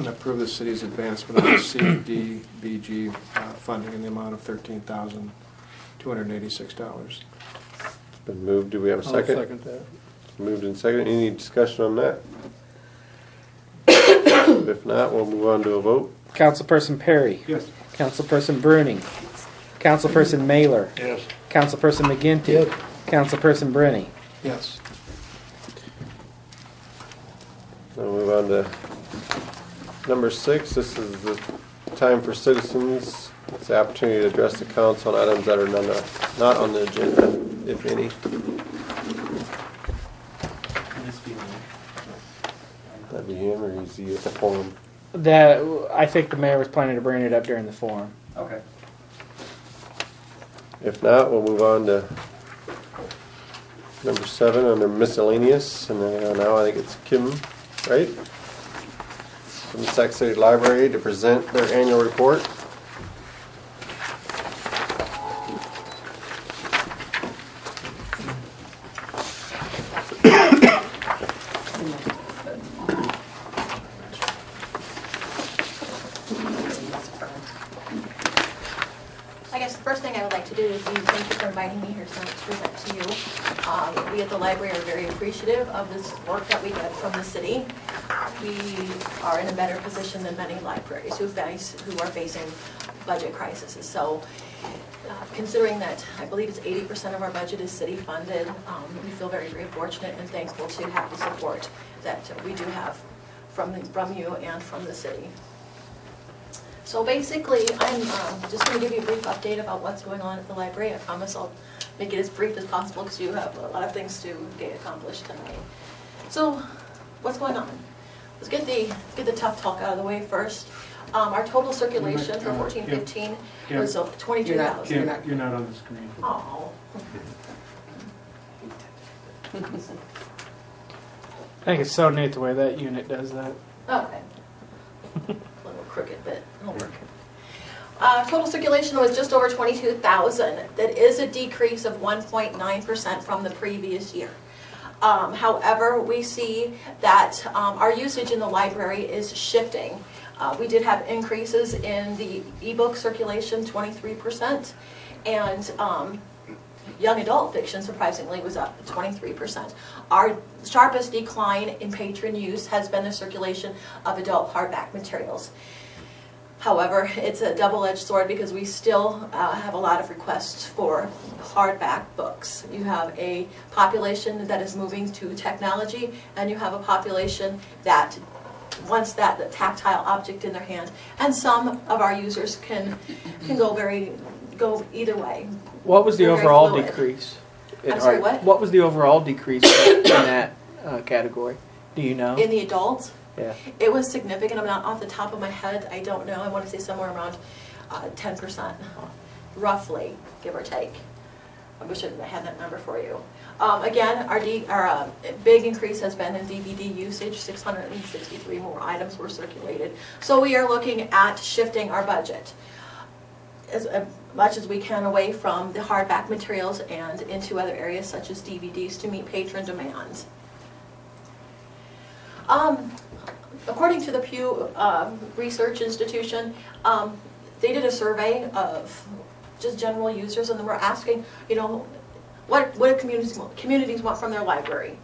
approve the city's advancement of the CDBG funding in the amount of $13,286. Been moved, do we have a I'll second? second that. Moved and seconded, any discussion on that? If not, we'll move on to a vote. Councilperson Perry. Yes. Councilperson Bruning. Councilperson Mailer. Yes. Councilperson McGinty. Yes. Councilperson Brenny. Yes. Now move on to number 6. This is the time for citizens. It's the opportunity to address the council on items that are not on the agenda, if any. That'd be him, or is he at the forum? That I think the mayor was planning to bring it up during the forum. Okay. If not, we'll move on to number 7 under miscellaneous, and now I think it's Kim, right? From the Sac City Library to present their annual report. I guess the first thing I would like to do is thank you for inviting me here tonight to present to you. We at the library are very appreciative of this work that we get from the city. We are in a better position than many libraries who are facing budget crises. So considering that I believe it's 80% of our budget is city funded, we feel very, very fortunate and thankful to have the support that we do have from you and from the city. So basically, I'm just going to give you a brief update about what's going on at the library. I promise I'll make it as brief as possible because you have a lot of things to get accomplished tonight. So, what's going on? Let's get the tough talk out of the way first. Our total circulation for 14-15 was 22,000. You're not on the screen. Oh. I think it's so neat the way that unit does that. Okay. Little crooked bit. It'll work. Total circulation was just over 22,000. That is a decrease of 1.9% from the previous year. However, we see that our usage in the library is shifting. We did have increases in the ebook circulation, 23%, and young adult fiction, surprisingly, was up 23%. Our sharpest decline in patron use has been the circulation of adult hardback materials. However, it's a double-edged sword because we still have a lot of requests for hardback books. You have a population that is moving to technology, and you have a population that wants the tactile object in their hand. And some of our users can go either way. What was the They're very overall fluid. decrease? I'm sorry, what? What was the overall decrease in that category? Do you know? In the adults, Yeah. it was significant. I'm not off the top of my head. I don't know. I want to say somewhere around 10%, roughly, give or take. I wish I had that number for you. Again, our big increase has been in DVD usage. 663 more items were circulated. So we are looking at shifting our budget as much as we can away from the hardback materials and into other areas such as DVDs to meet patron demands. According to the Pew Research Institution, they did a survey of just general users, and they were asking, what do communities want from their library?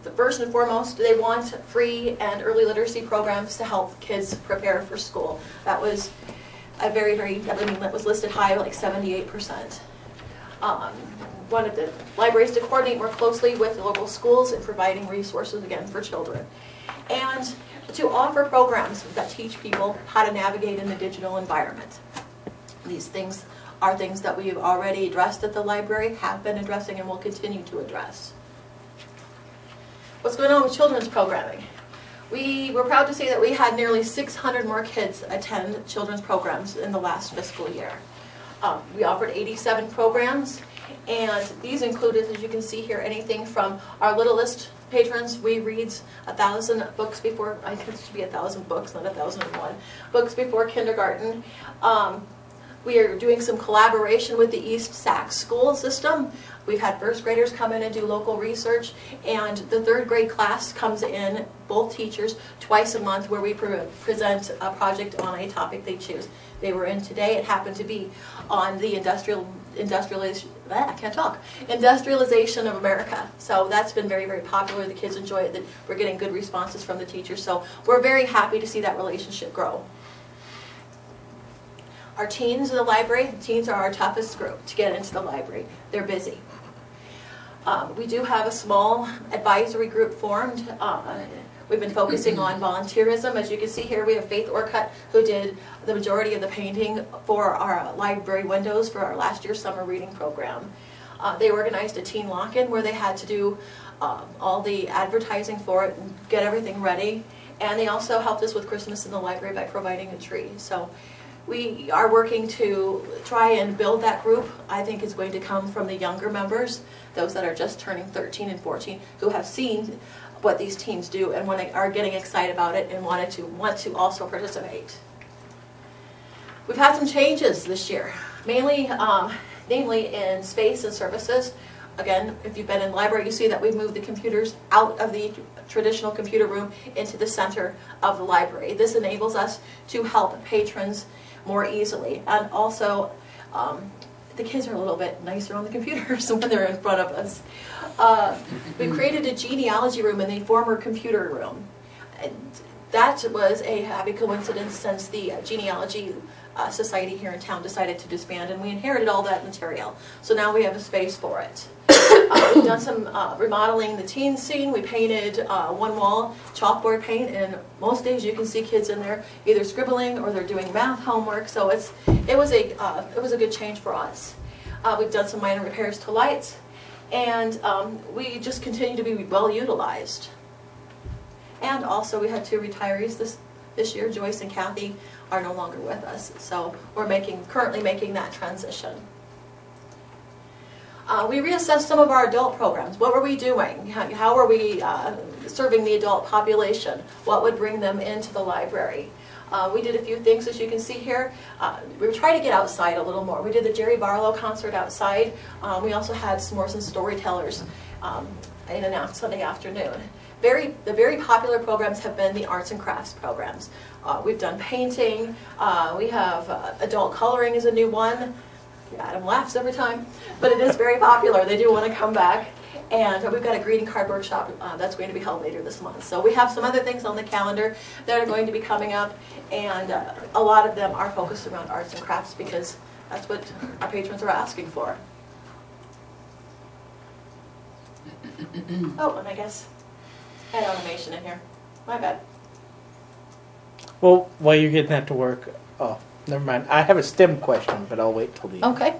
The first and foremost, they want free and early literacy programs to help kids prepare for school. That was a that was listed high, like 78%. Wanted the libraries to coordinate more closely with local schools in providing resources, again, for children. And to offer programs that teach people how to navigate in the digital environment. These things are things that we've already addressed at the library, have been addressing, and will continue to address. What's going on with children's programming? We were proud to say that we had nearly 600 more kids attend children's programs in the last fiscal year. We offered 87 programs, and these included, as you can see here, anything from our littlest patrons. We read 1,000 books before, I guess it should be 1,000 books, not 1,001 books before kindergarten. We are doing some collaboration with the East Sac school system. We've had first graders come in and do local research, and the third grade class comes in, both teachers, twice a month, where we present a project on a topic they choose. They were in today. It happened to be on the industrialization of America. So that's been very, very popular. The kids enjoy it. We're getting good responses from the teachers. So we're very happy to see that relationship grow. Our teens in the library, the teens are our toughest group to get into the library. They're busy. We do have a small advisory group formed. We've been focusing on volunteerism. As you can see here, we have Faith Orcutt, who did the majority of the painting for our library windows for our last year's summer reading program. They organized a teen lock-in where they had to do all the advertising for it and get everything ready. And they also helped us with Christmas in the library by providing a tree. So we are working to try and build that group. I think it's going to come from the younger members, those that are just turning 13 and 14, who have seen what these teams do and are getting excited about it and want to also participate. We've had some changes this year, mainly, namely in space and services. Again, if you've been in the library, you see that we've moved the computers out of the traditional computer room into the center of the library. This enables us to help patrons more easily, and also the kids are a little bit nicer on the computers when they're in front of us. We created a genealogy room in the former computer room. And that was a happy coincidence since the genealogy society here in town decided to disband, and we inherited all that material. So now we have a space for it. We've done some remodeling the teen scene. We painted one wall chalkboard paint, and most days you can see kids in there either scribbling or they're doing math homework. So it was a good change for us. We've done some minor repairs to lights, and we just continue to be well utilized. And also we had 2 retirees this year. Joyce and Kathy are no longer with us, so we're currently making that transition. We reassessed some of our adult programs. What were we doing? How were we serving the adult population? What would bring them into the library? We did a few things, as you can see here. We were trying to get outside a little more. We did the Jerry Barlow concert outside. We also had s'mores and storytellers in an Sunday afternoon. The very popular programs have been the arts and crafts programs. We've done painting. We have adult coloring is a new one. Adam laughs every time, but it is very popular. They do want to come back. And we've got a greeting card workshop that's going to be held later this month. So we have some other things on the calendar that are going to be coming up, and a lot of them are focused around arts and crafts because that's what our patrons are asking for. Oh, and I guess I had automation in here. My bad. Well, while you're getting that to work, oh, never mind. I have a STEM question, but I'll wait till the end. Okay.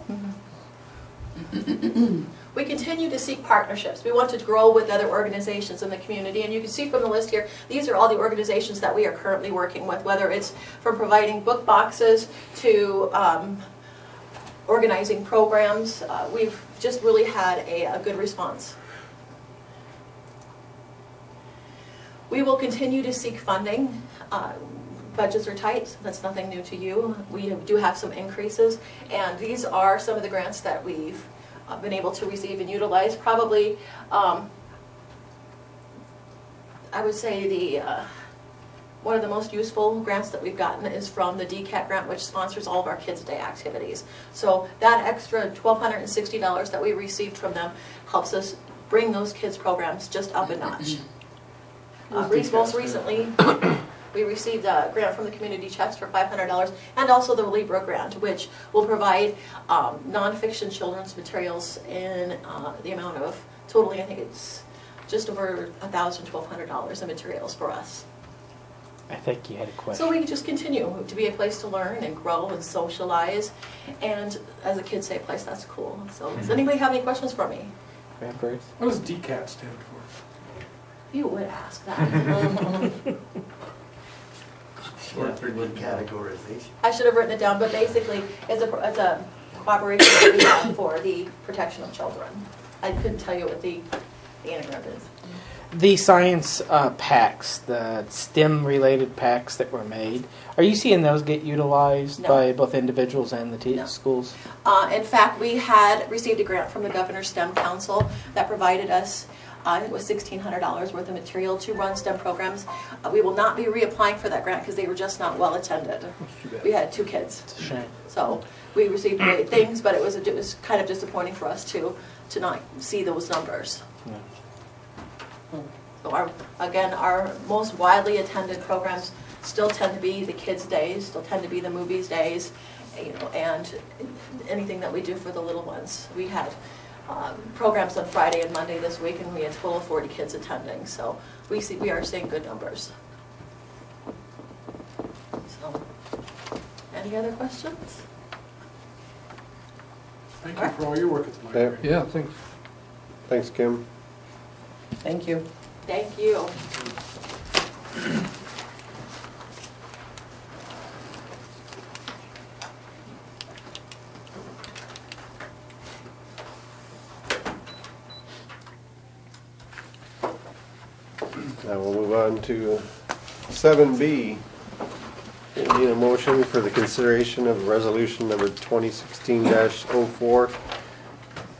We continue to seek partnerships. We want to grow with other organizations in the community, and you can see from the list here, these are all the organizations that we are currently working with, whether it's from providing book boxes to organizing programs. We've just really had a good response. We will continue to seek funding. Budgets are tight. That's nothing new to you. We do have some increases, and these are some of the grants that we've been able to receive and utilize. Probably, I would say one of the most useful grants that we've gotten is from the DCAT grant, which sponsors all of our Kids Day activities. So that extra $1,260 that we received from them helps us bring those kids programs just up a notch. Most recently, We received a grant from the community chest for $500 and also the Libra grant, which will provide nonfiction children's materials in the amount of, totally I think it's just over $1,000, $1,200 in materials for us. I think you had a question. So we can just continue to be a place to learn and grow and socialize, and as the kids say, a place that's cool. So does anybody have any questions for me? Grandparents? What does DCAT stand for? You would ask that. Short for good categorization. I should have written it down, but basically, it's a cooperation that we have for the protection of children. I couldn't tell you what the anagram is. The science packs, the STEM-related packs that were made, are you seeing those get utilized No. by both individuals and the No. schools? In fact, we had received a grant from the Governor's STEM Council that provided us, I think it was $1,600 worth of material to run STEM programs. We will not be reapplying for that grant because they were just not well attended. We had 2 kids. It's a shame. So we received great things, but it was kind of disappointing for us to not see those numbers. Yeah. So our most widely attended programs still tend to be the kids' days, still tend to be the movies days, and anything that we do for the little ones. We had programs on Friday and Monday this week, and we had a total of 40 kids attending. So we are seeing good numbers. So, any other questions? Thank you for all your work at the library. Yeah, thanks. Thanks, Kim. Thank you. Thank you. Now we'll move on to 7B. We need a motion for the consideration of resolution number 2016-04,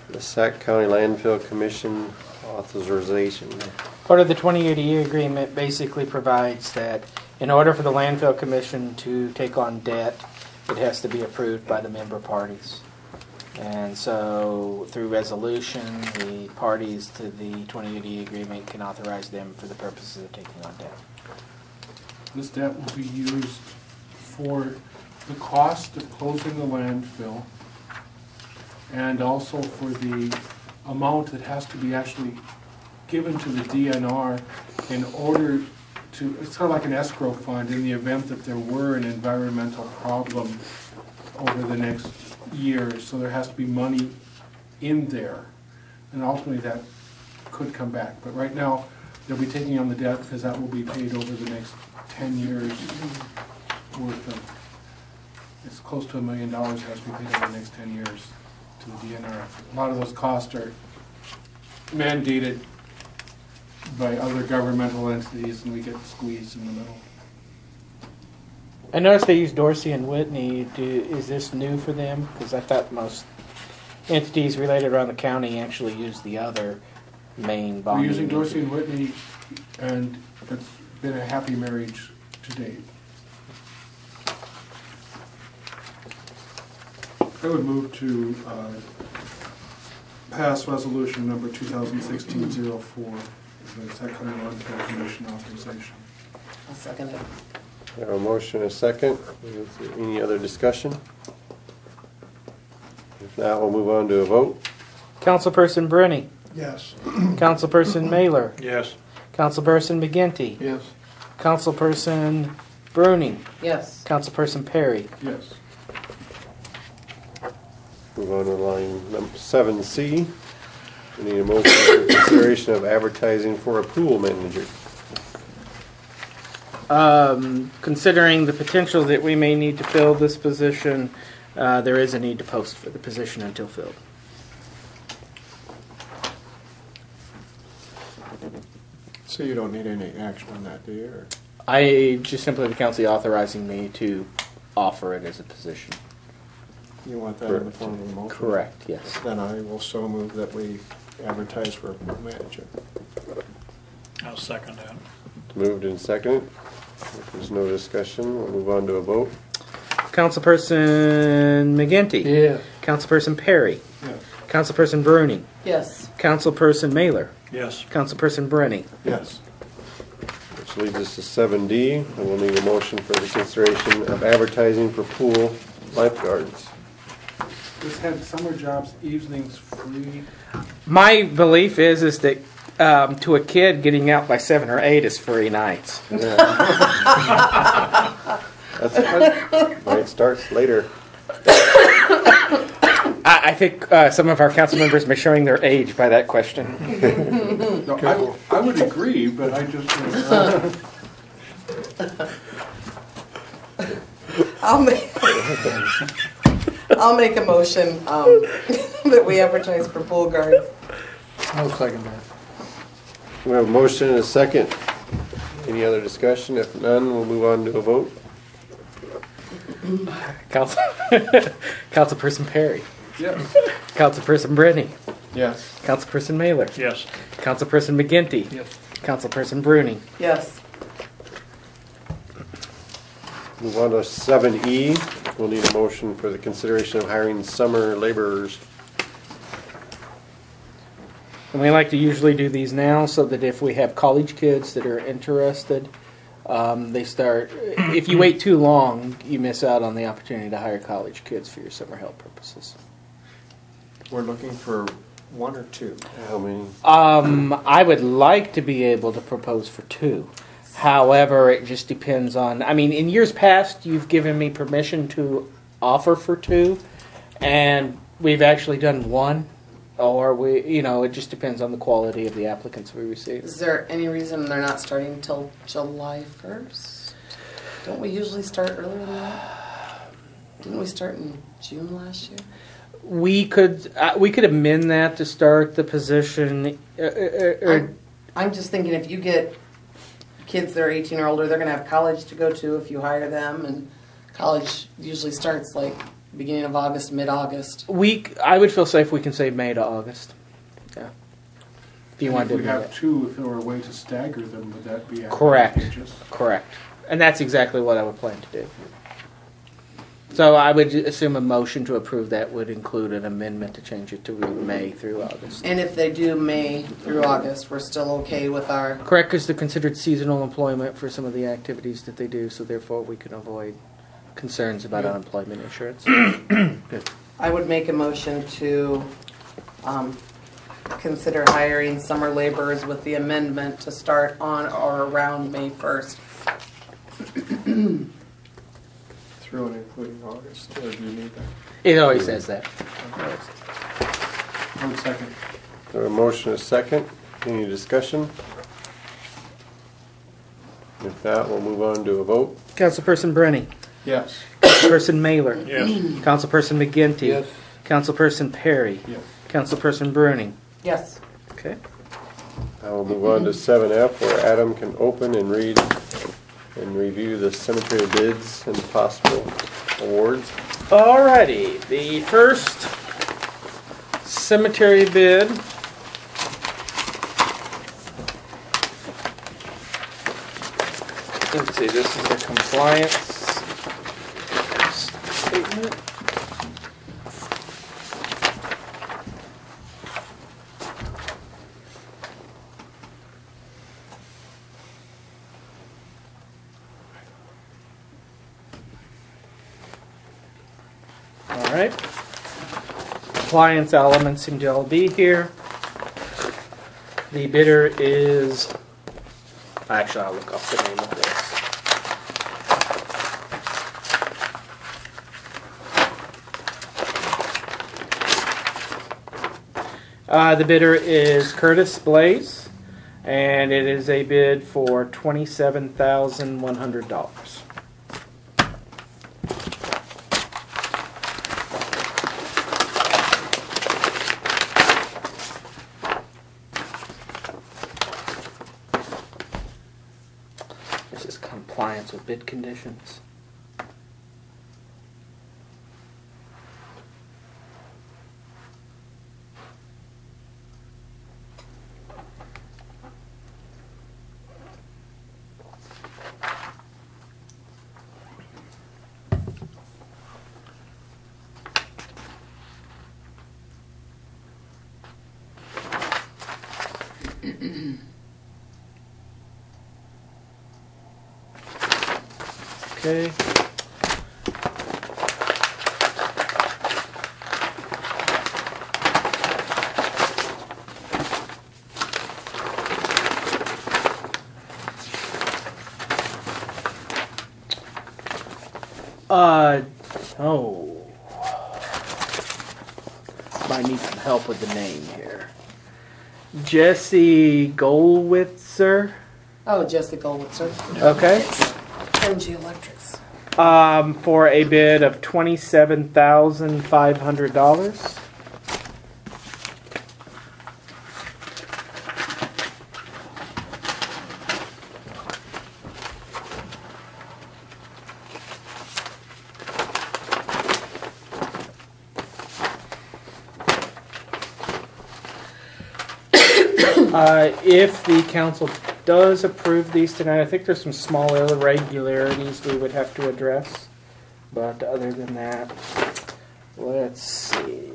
the Sac County Landfill Commission authorization. Part of the 2080 agreement basically provides that in order for the landfill commission to take on debt, it has to be approved by the member parties. And so through resolution, the parties to the 2080 agreement can authorize them for the purposes of taking on debt. This debt will be used for the cost of closing the landfill and also for the amount that has to be actually given to the DNR in order to, it's kind of like an escrow fund in the event that there were an environmental problem over the next year. So there has to be money in there. And ultimately that could come back. But right now, they'll be taking on the debt because that will be paid over the next 10 years worth of, it's close to $1 million has to be paid over the next 10 years to the DNR. A lot of those costs are mandated by other governmental entities, and we get squeezed in the middle. I noticed they use Dorsey and Whitney. Is this new for them? Because I thought most entities related around the county actually use the other main We're bonding. using Dorsey and Whitney, and it's been a happy marriage to date. I would move to pass resolution number 2016-04, the Sac County Landfill Commission authorization. I'll second it. We have a motion and a second. Is there any other discussion? If not, we'll move on to a vote. Councilperson Bruni. Yes. Councilperson Mailer. Yes. Councilperson McGinty. Yes. Councilperson Bruning. Yes. Councilperson Perry. Yes. Move on to line number 7C. We need a motion for consideration of advertising for a pool manager. Considering the potential that we may need to fill this position, there is a need to post for the position until filled. So you don't need any action on that, do you? Or? I just simply the council authorizing me to offer it as a position. You want that in the form of a motion? Correct, yes. Then I will so move that we advertise for a pool manager. I'll second that. Moved and seconded. If there's no discussion, we'll move on to a vote. Councilperson McGinty. Yes. Councilperson Perry. Yes. Councilperson Bruning. Yes. Councilperson Mailer. Yes. Councilperson Brenny. Yes. which leads us to 7D, and we'll need a motion for the consideration of advertising for pool lifeguards. This had summer jobs evenings free. My belief is that to a kid, getting out by 7 or 8 is free nights. Yeah. It starts later. I think some of our council members may showing their age by that question. No, I would agree, but I just. I'll make a motion that we advertise for pool guards. I'll second that. We have a motion and a second. Any other discussion? If none, we'll move on to a vote. Councilperson Perry. Yes. Councilperson Brenny. Yes. Councilperson Mailer. Yes. Councilperson McGinty. Yes. Councilperson Bruning. Yes. Move on to 7E. We'll need a motion for the consideration of hiring summer laborers. And we like to usually do these now so that if we have college kids that are interested, they start. If you wait too long, you miss out on the opportunity to hire college kids for your summer help purposes. We're looking for 1 or 2. How many? I would like to be able to propose for 2. However, it just depends on. I mean, in years past, you've given me permission to offer for 2, and we've actually done 1. Or it just depends on the quality of the applicants we receive. Is there any reason they're not starting until July 1st? Don't we usually start earlier than that? Didn't we start in June last year? We could amend that to start the position. I'm just thinking if you get kids that are 18 or older, they're going to have college to go to if you hire them, and college usually starts like beginning of August, mid-August. I would feel safe. We can say May to August. Yeah. If you want to If we do have that. 2, if there were a way to stagger them, would that be Correct. advantageous? Correct. And that's exactly what I would plan to do. So I would assume a motion to approve that would include an amendment to change it to May through August. And if they do May through August, we're still okay with our... Correct, because they're considered seasonal employment for some of the activities that they do, so therefore we can avoid concerns about unemployment insurance. Good. I would make a motion to consider hiring summer laborers with the amendment to start on or around May 1st. Through and including August, or do you need that? It always says that. I would second. There a motion and a second. Any discussion? If not, we'll move on to a vote. Councilperson Brenny. Yes. Councilperson Mailer. Yes. Councilperson McGinty. Yes. Councilperson Perry. Yes. Councilperson Bruning. Yes. Okay. I will move on to 7F, where Adam can open and read and review the cemetery bids and possible awards. Alrighty, the first cemetery bid let's see, this is the compliance statement. Alright. Compliance elements seem to all be here. The bidder is... Actually, I'll look up the name of this. The bidder is Curtis Blaze, and it is a bid for $27,100. This is compliance with bid conditions. Okay. Oh. Might need some help with the name here. Jesse Goldwitzer. Oh, Jesse Goldwitzer. Okay. MG Electrics. For a bid of $27,500. If the council does approve these tonight, I think there's some small irregularities we would have to address. But other than that, let's see.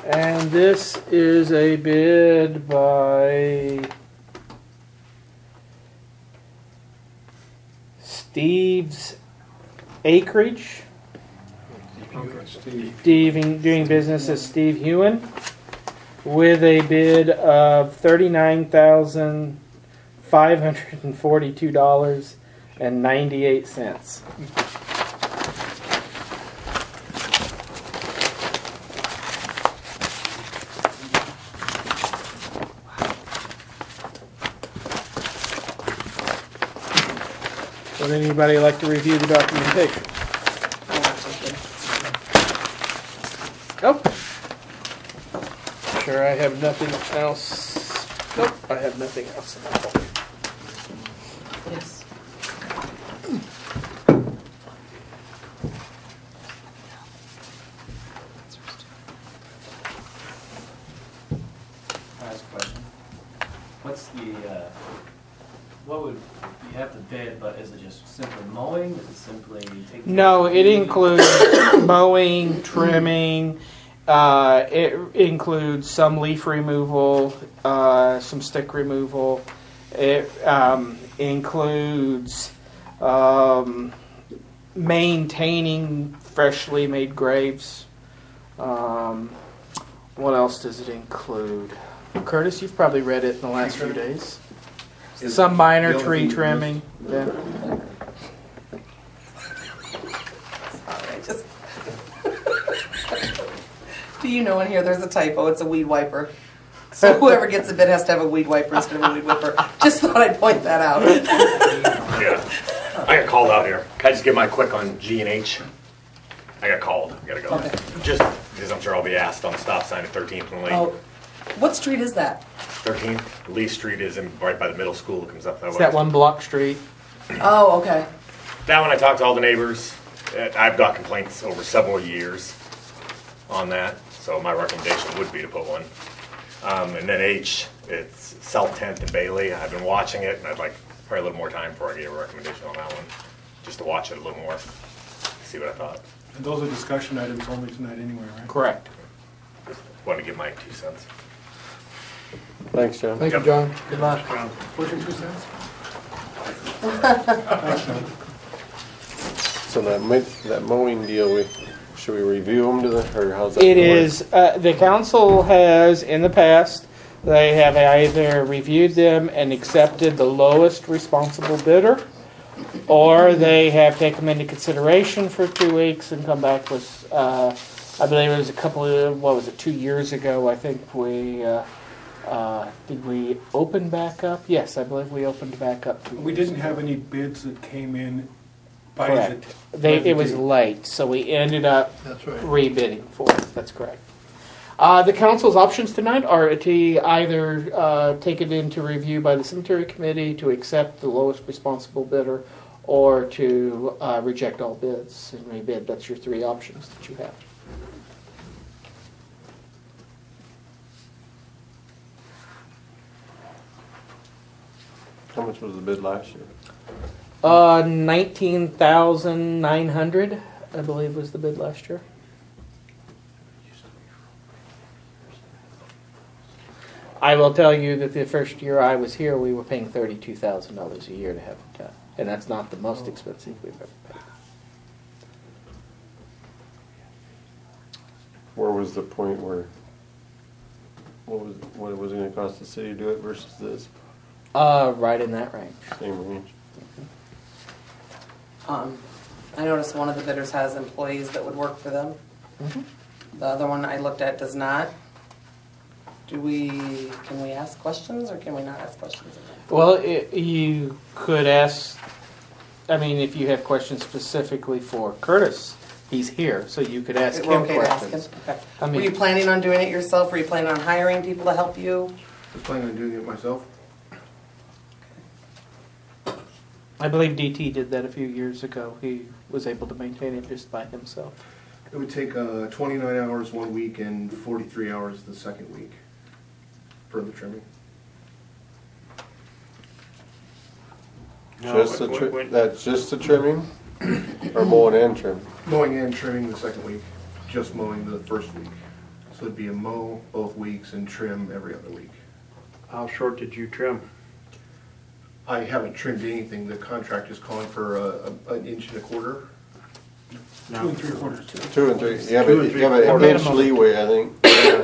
And this is a bid by Steve's Acreage. Doing business as Steve Hewen, with a bid of $39,542.98. Would anybody like to review the documentation? Nope. Sure, I have nothing else. Nope, I have nothing else. Yes. Can I ask a question? What's the, what would, you have to bid, but is it just simply mowing? Is it simply taking? No, it includes mowing, trimming. It includes some leaf removal, some stick removal. It includes maintaining freshly made graves. What else does it include? Curtis, you've probably read it in the last few days. Some minor tree trimming. Yeah. Sorry, just. Do you know in here there's a typo? It's a weed wiper. So whoever gets the bid has to have a weed wiper instead of a weed whipper. Just thought I'd point that out. Yeah. I got called out here. Can I just give my quick on G&H? I got called. I gotta go. Okay. Just because I'm sure I'll be asked on the stop sign at 13th and Lee. Oh, what street is that? 13th. Lee Street is in right by the middle school. It comes up that It's way. that one block street. Oh, okay. That one I talked to all the neighbors. I've got complaints over several years on that. So my recommendation would be to put one. And then H, it's South 10th and Bailey. I've been watching it, and I'd like probably a little more time before I give a recommendation on that one, just to watch it a little more, see what I thought. And those are discussion items only tonight anyway, right? Correct. Just wanted to give my 2 cents. Thanks, John. Thank you, John. Good luck. What's your 2 cents? So that mowing deal, should we review them or how's that? It work? is, the council has, in the past, they have either reviewed them and accepted the lowest responsible bidder, or they have taken them into consideration for 2 weeks and come back with, I believe it was 2 years ago, I think did we open back up? Yes, I believe we opened back up 2 years We didn't ago. have any bids that came in by Correct. the. It was late, so we ended up That's right. rebidding for it. That's correct. The council's options tonight are to either take it into review by the cemetery committee to accept the lowest responsible bidder, or to reject all bids and rebid. That's your 3 options that you have. How much was the bid last year? 19,900, I believe, was the bid last year. I will tell you that the first year I was here, we were paying $32,000 a year to have it done. And that's not the most expensive we've ever paid. Where was the point where, what was it gonna cost the city to do it versus this? Right in that range. Same range. I noticed one of the bidders has employees that would work for them. The other one I looked at does not. Can we ask questions or can we not ask questions? Well, you could ask, I mean, if you have questions specifically for Curtis, he's here, so you could ask We're him okay to ask him? questions. Okay. I mean- Were you planning on doing it yourself? Were you planning on hiring people to help you? I'm planning on doing it myself. I believe DT did that a few years ago. He was able to maintain it just by himself. It would take 29 hours one week and 43 hours the second week for the trimming. No, Just the that's just the trimming? Or mowing and trim? Mowing and trimming the second week, just mowing the first week. So it'd be a mow both weeks and trim every other week. How short did you trim? I haven't trimmed anything. The contract is calling for an inch and a quarter. 2 3/4. 2 and 3. You have Two a, and you have an three-quarters. inch leeway, I think.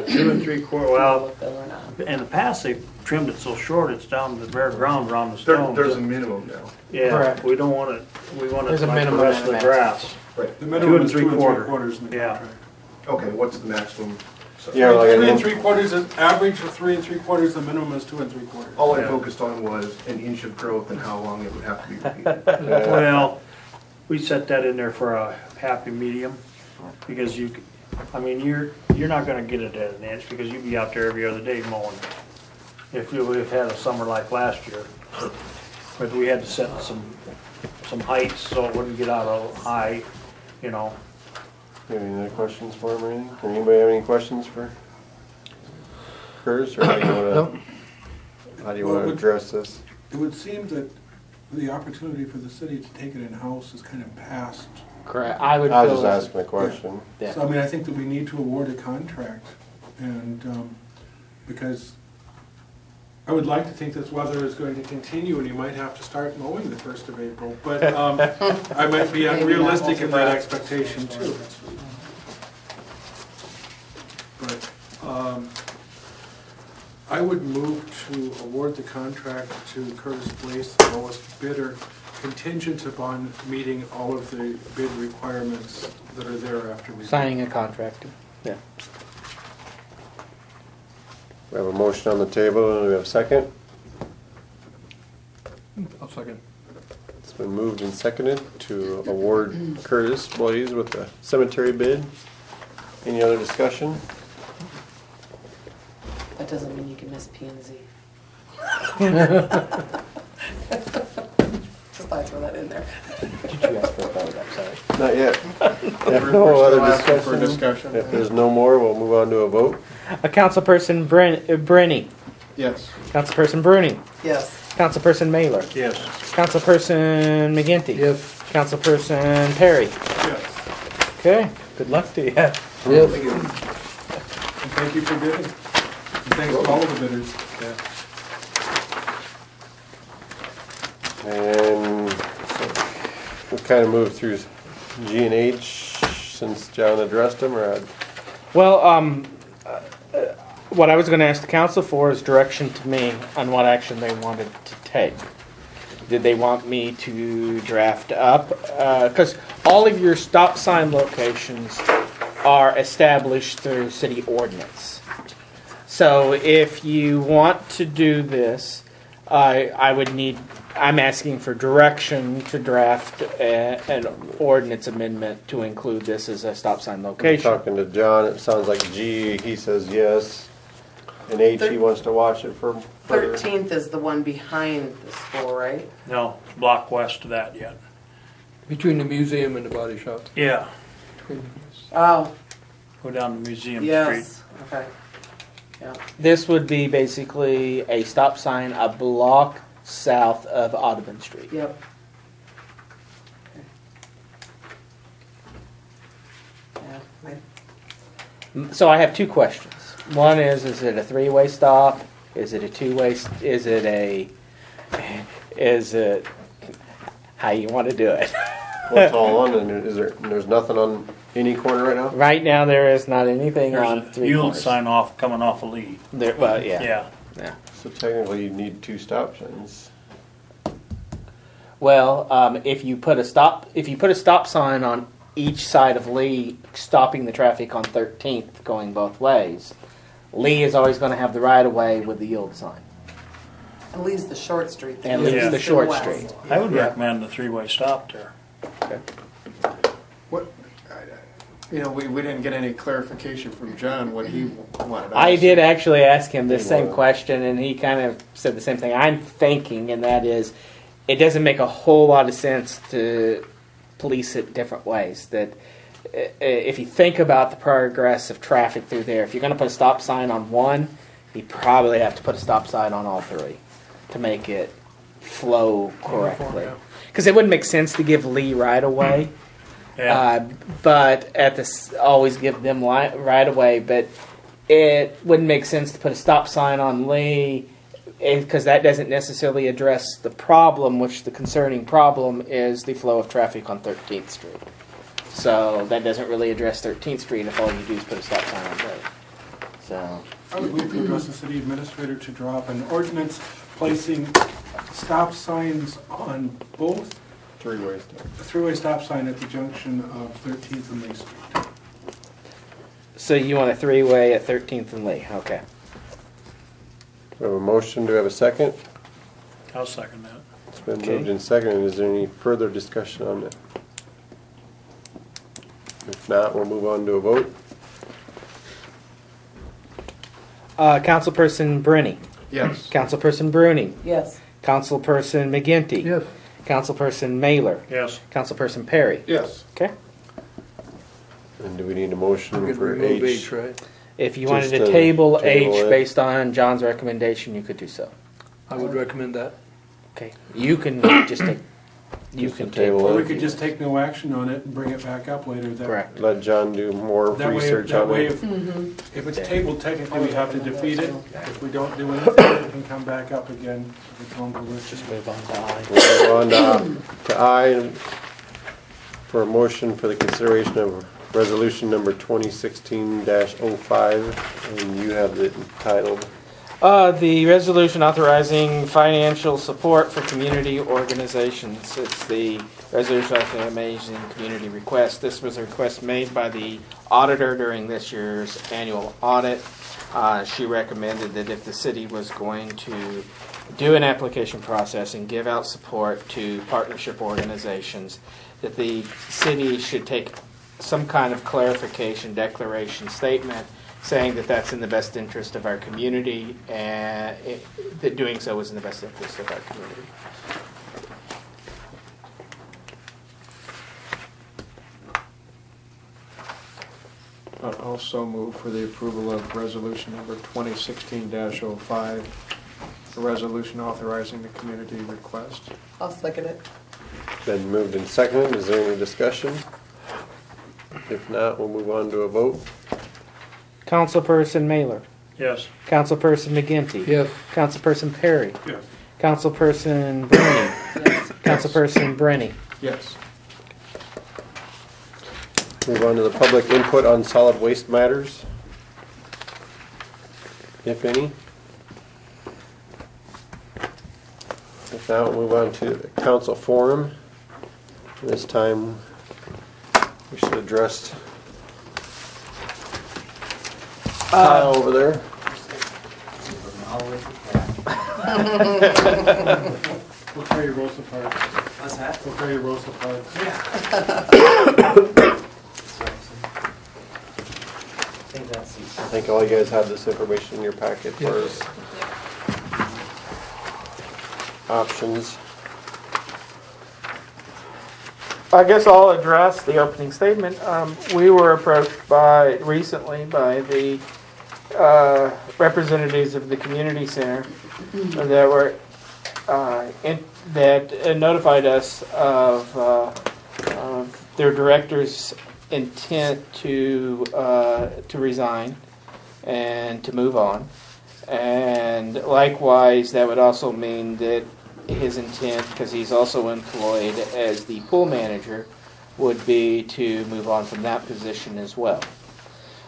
2 3/4, well, Bill or not? in the past, they trimmed it so short, it's down to the bare ground around the stones. There's a minimum now. Yeah, Correct. we don't want it, we want There's it a like the minimum rest of and a the grass. Right. The minimum is 2 3/4. 3/4 in the Yeah. contract. Okay, what's the maximum? So Yeah, like an 3 and inch. 3/4 is average of 3 3/4. The minimum is 2 3/4. all I Yeah. focused on was an inch of growth and how long it would have to be repeated. Well, we set that in there for a happy medium, because you, I mean, you're not gonna get it at an inch, because you'd be out there every other day mowing. If we would've had a summer like last year, but we had to set some heights so it wouldn't get out of high, you know. You have any other questions for him or anything? Or anybody have any questions for Curtis, or how do you wanna, how do you wanna address this? It would seem that the opportunity for the city to take it in-house is kind of past. Correct. I would I was feel just asking a question. Yeah. So, I mean, I think that we need to award a contract, and, because I would like to think this weather is going to continue, and you might have to start mowing the 1st of April, but I might be unrealistic in that expectation too. But I would move to award the contract to Curtis Blaze, the lowest bidder, contingent upon meeting all of the bid requirements that are there after we. signing a contract. Yeah. We have a motion on the table, and we have a second. I'll second. It's been moved and seconded to award Curtis Blaze with the cemetery bid. Any other discussion? That doesn't mean you can miss P and Z. Just thought I'd throw that in there. Did you ask for a vote? I'm sorry. Not yet. If no We're other still asking for discussion, if there's no more, we'll move on to a vote. Councilperson Brenny. Yes. Councilperson Bruni. Yes. Councilperson Mailer. Yes. Councilperson McGinty. Yes. Councilperson Perry. Yes, Okay. Good luck to you. Yes. and thank you for bidding. And thanks to all of the bidders. And we'll kind of move through G and H since John addressed them, or Well, what I was going to ask the council for is direction to me on what action they wanted to take. Did they want me to draft up? Because all of your stop sign locations are established through city ordinance. So if you want to do this, I would need, I'm asking for direction to draft an ordinance amendment to include this as a stop sign location. talking to John, it sounds like G, he says yes. And H, he wants to watch it for further. 13th is the one behind the school, right? No, block west of that yet. Between the museum and the body shop. Yeah, Oh, go down to Museum Street. yes. Okay. Yeah. This would be basically a stop sign a block south of Audubon Street. Yep. Yeah. So I have two questions. One is it a three-way stop? Is it a two-way? Is it how you want to do it? What's all on, and there's nothing on any corner right now? Right now, there is not anything There's on a three yield corners. sign off, coming off a Lee. There, well, yeah. Yeah. So technically you need 2 stop signs. Well, if you put a stop sign on each side of Lee, stopping the traffic on 13th going both ways, Lee is always going to have the right of way with the yield sign. At least the short street. And leaves leaves the the short west. street. I would recommend the three-way stop there. What, you know, we didn't get any clarification from John what he wanted. I did actually ask him this He same was. question, and he kind of said the same thing I'm thinking, and that is, it doesn't make a whole lot of sense to police it different ways. That if you think about the progress of traffic through there, if you're going to put a stop sign on one, you probably have to put a stop sign on all 3 to make it flow correctly. Because it wouldn't make sense to give Lee right away. Yeah. But always give them right away. But it wouldn't make sense to put a stop sign on Lee because that doesn't necessarily address the problem, which the concerning problem is the flow of traffic on 13th Street. So that doesn't really address 13th Street if all you do is put a stop sign on there. So I would move to address the city administrator to draw up an ordinance placing stop signs on both Three-way stop. a three-way stop sign at the junction of 13th and Lee Street. So you want a 3-way at 13th and Lee? Okay. We have a motion, do we have a second? I'll second that. It's been Okay. moved and seconded, is there any further discussion on it? If not, we'll move on to a vote. Councilperson Bruni. Yes. Councilperson Bruni. Yes. Councilperson McGinty. Yes. Councilperson Mailer. Yes. Councilperson Perry. Yes. Okay. And do we need a We motion could for remove H? H, right? If you Just, wanted to table table H it. based on John's recommendation, you could do so. I would recommend that. Okay. You can just take. You Just can to table table. Or it. we could just take no action on it and bring it back up later. That- Correct. Let John do more That way, research that on way it. if it's tabled, technically we have to defeat it. If we don't do anything, it can come back up again of its own volition. Just move on to I. We'll move on to I for a motion for the consideration of resolution number 2016-05, and you have it entitled. The resolution authorizing financial support for community organizations. It's the resolution authorizing community request. This was a request made by the auditor during this year's annual audit. She recommended that if the city was going to do an application process and give out support to partnership organizations, that the city should take some kind of clarification, declaration, statement saying that that's in the best interest of our community and that doing so is in the best interest of our community. I'll also move for the approval of resolution number 2016-05, a resolution authorizing the community request. I'll second it. Been moved and seconded. Is there any discussion? If not, we'll move on to a vote. Councilperson Mailer. Yes. Councilperson McGinty. Yes. Councilperson Perry. Yes. Councilperson Bruni. Yes. Councilperson Brenny. Yes. Move on to the public input on solid waste matters, if any. If not, we'll move on to the council forum. This time, we should address Kyle over there. We'll carry Rosa Parks. What's that? We'll carry Rosa Parks. I think that's I think all you guys have this information in your packet for Yes. options. I guess I'll address the opening statement. We were approached recently by the representatives of the community center that were that notified us of their director's intent to resign and to move on. And likewise, that would also mean that his intent, because he's also employed as the pool manager, would be to move on from that position as well.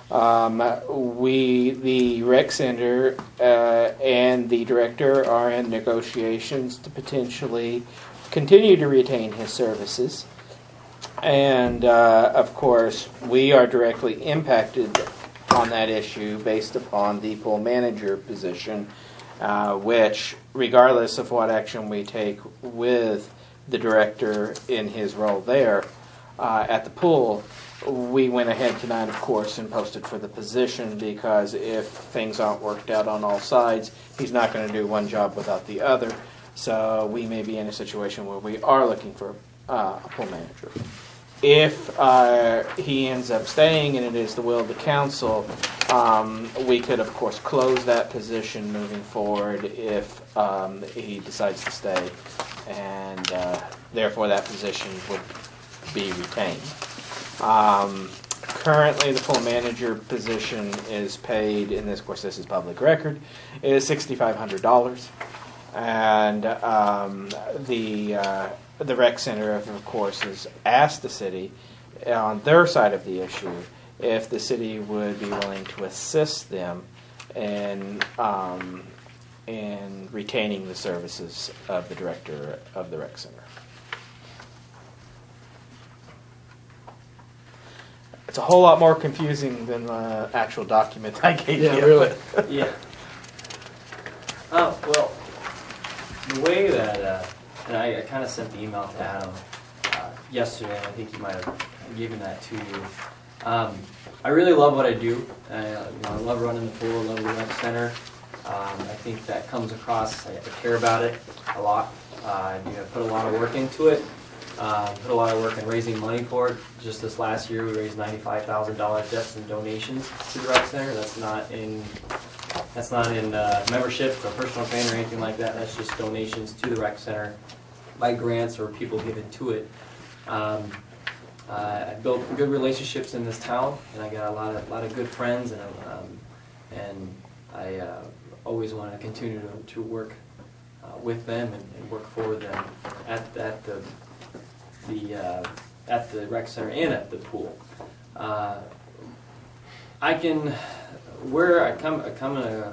The rec center and the director are in negotiations to potentially continue to retain his services. And of course, we are directly impacted on that issue based upon the pool manager position, which, regardless of what action we take with the director in his role there at the pool, we went ahead tonight, of course, and posted for the position, because if things aren't worked out on all sides, he's not going to do one job without the other. So we may be in a situation where we are looking for a pool manager. If he ends up staying and it is the will of the council, we could, of course, close that position moving forward if he decides to stay, and therefore that position would be retained. Currently, the pool manager position is paid, and this, of course, this is public record, is $6,500, and the rec center, of course, has asked the city on their side of the issue if the city would be willing to assist them in retaining the services of the director of the rec center. It's a whole lot more confusing than the actual document I gave you. Really. Yeah. Oh, well, the way that, and I kind of sent the email to Adam yesterday, and I think he might have given that to you. I really love what I do. I love running the pool, I love the rec center. I think that comes across. I care about it a lot. I put a lot of work into it. Put a lot of work in raising money for it. Just this last year, we raised $95,000 just in donations to the rec center. That's not in membership or personal fan or anything like that. That's just donations to the rec center by grants or people giving to it. I built good relationships in this town, and I got a lot of good friends, and I always want to continue to work with them and work for them at the rec center and at the pool. I come in a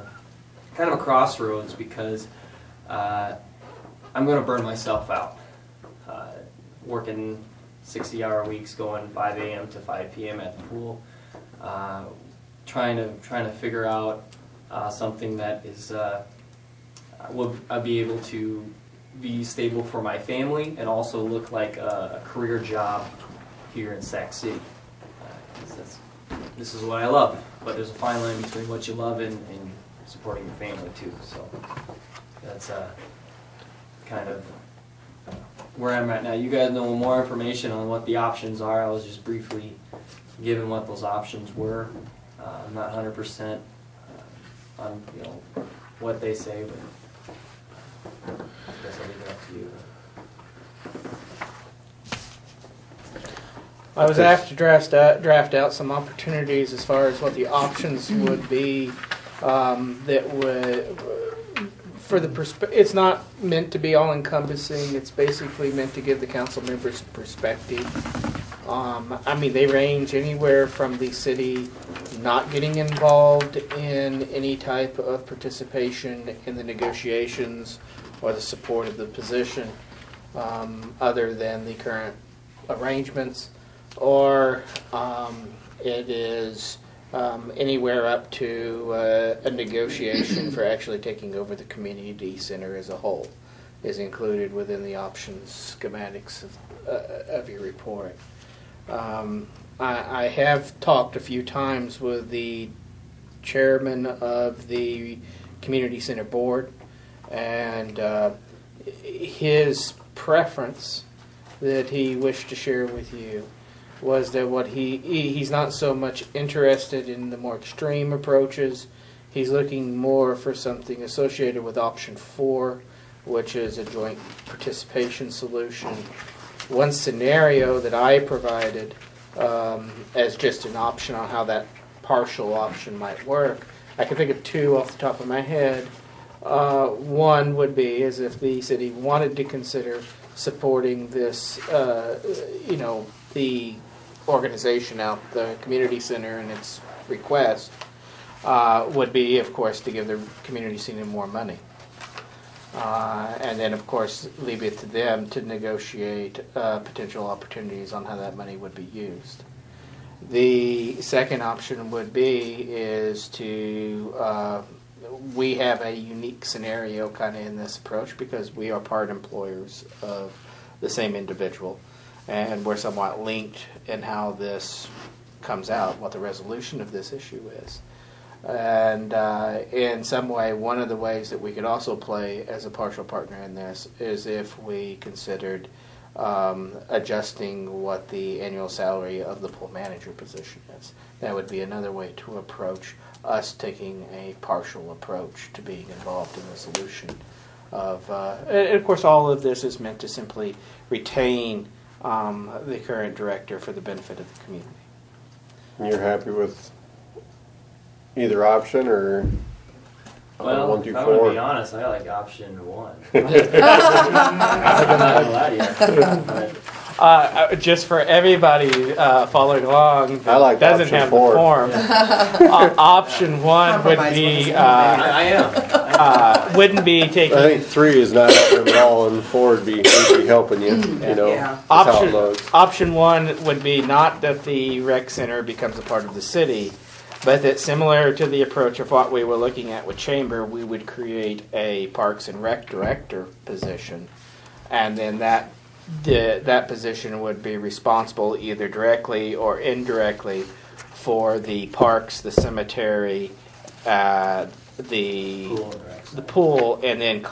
kind of a crossroads, because I'm going to burn myself out. Working 60-hour weeks, going 5 a.m. to 5 p.m. at the pool, trying to figure out something that is I'll be able to be stable for my family and also look like a career job here in Sac City. This is what I love, but there's a fine line between what you love and supporting your family too. So that's kind of where I'm at now. You guys know more information on what the options are. I was just briefly given what those options were. I'm not 100% on what they say, but I guess I'll leave it up to you. I was asked to draft out some opportunities as far as what the options would be that would, for the it's not meant to be all-encompassing. It's basically meant to give the council members perspective. I mean, they range anywhere from the city not getting involved in any type of participation in the negotiations or the support of the position other than the current arrangements, or it is anywhere up to a negotiation for actually taking over the community center as a whole is included within the options schematics of your report. I have talked a few times with the chairman of the community center board, and his preference that he wished to share with you was that what he's not so much interested in the more extreme approaches. He's looking more for something associated with option 4, which is a joint participation solution. One scenario that I provided as just an option on how that partial option might work I can think of two off the top of my head. One would be is if the city wanted to consider supporting this, the organization out, the community center, and its request would be, of course, to give the community center more money. And then, of course, leave it to them to negotiate potential opportunities on how that money would be used. The second option would be is to, we have a unique scenario kind of in this approach because we are part employers of the same individual, and we're somewhat linked in how this comes out, what the resolution of this issue is. And in some way, one of the ways that we could also play as a partial partner in this is if we considered adjusting what the annual salary of the pool manager position is. That would be another way to approach us taking a partial approach to being involved in the solution of, and of course all of this is meant to simply retain the current director for the benefit of the community. And you're happy with either option, or Well, 1 if through I'm going 4? to be honest, I like option 1. I'm not gonna lie to you. Just for everybody following along that I like doesn't option have 4. the form, option 1 would Compromise be, with us. I am. wouldn't be I taking, think 3 is not helping at all, and 4 would be helping you. You know, Yeah. that's how it looks. option 1 would be not that the rec center becomes a part of the city, but that similar to the approach of what we were looking at with Chamber, we would create a Parks and Rec director position, and then that position would be responsible either directly or indirectly for the parks, the cemetery, the Pool and rec. the pool, and then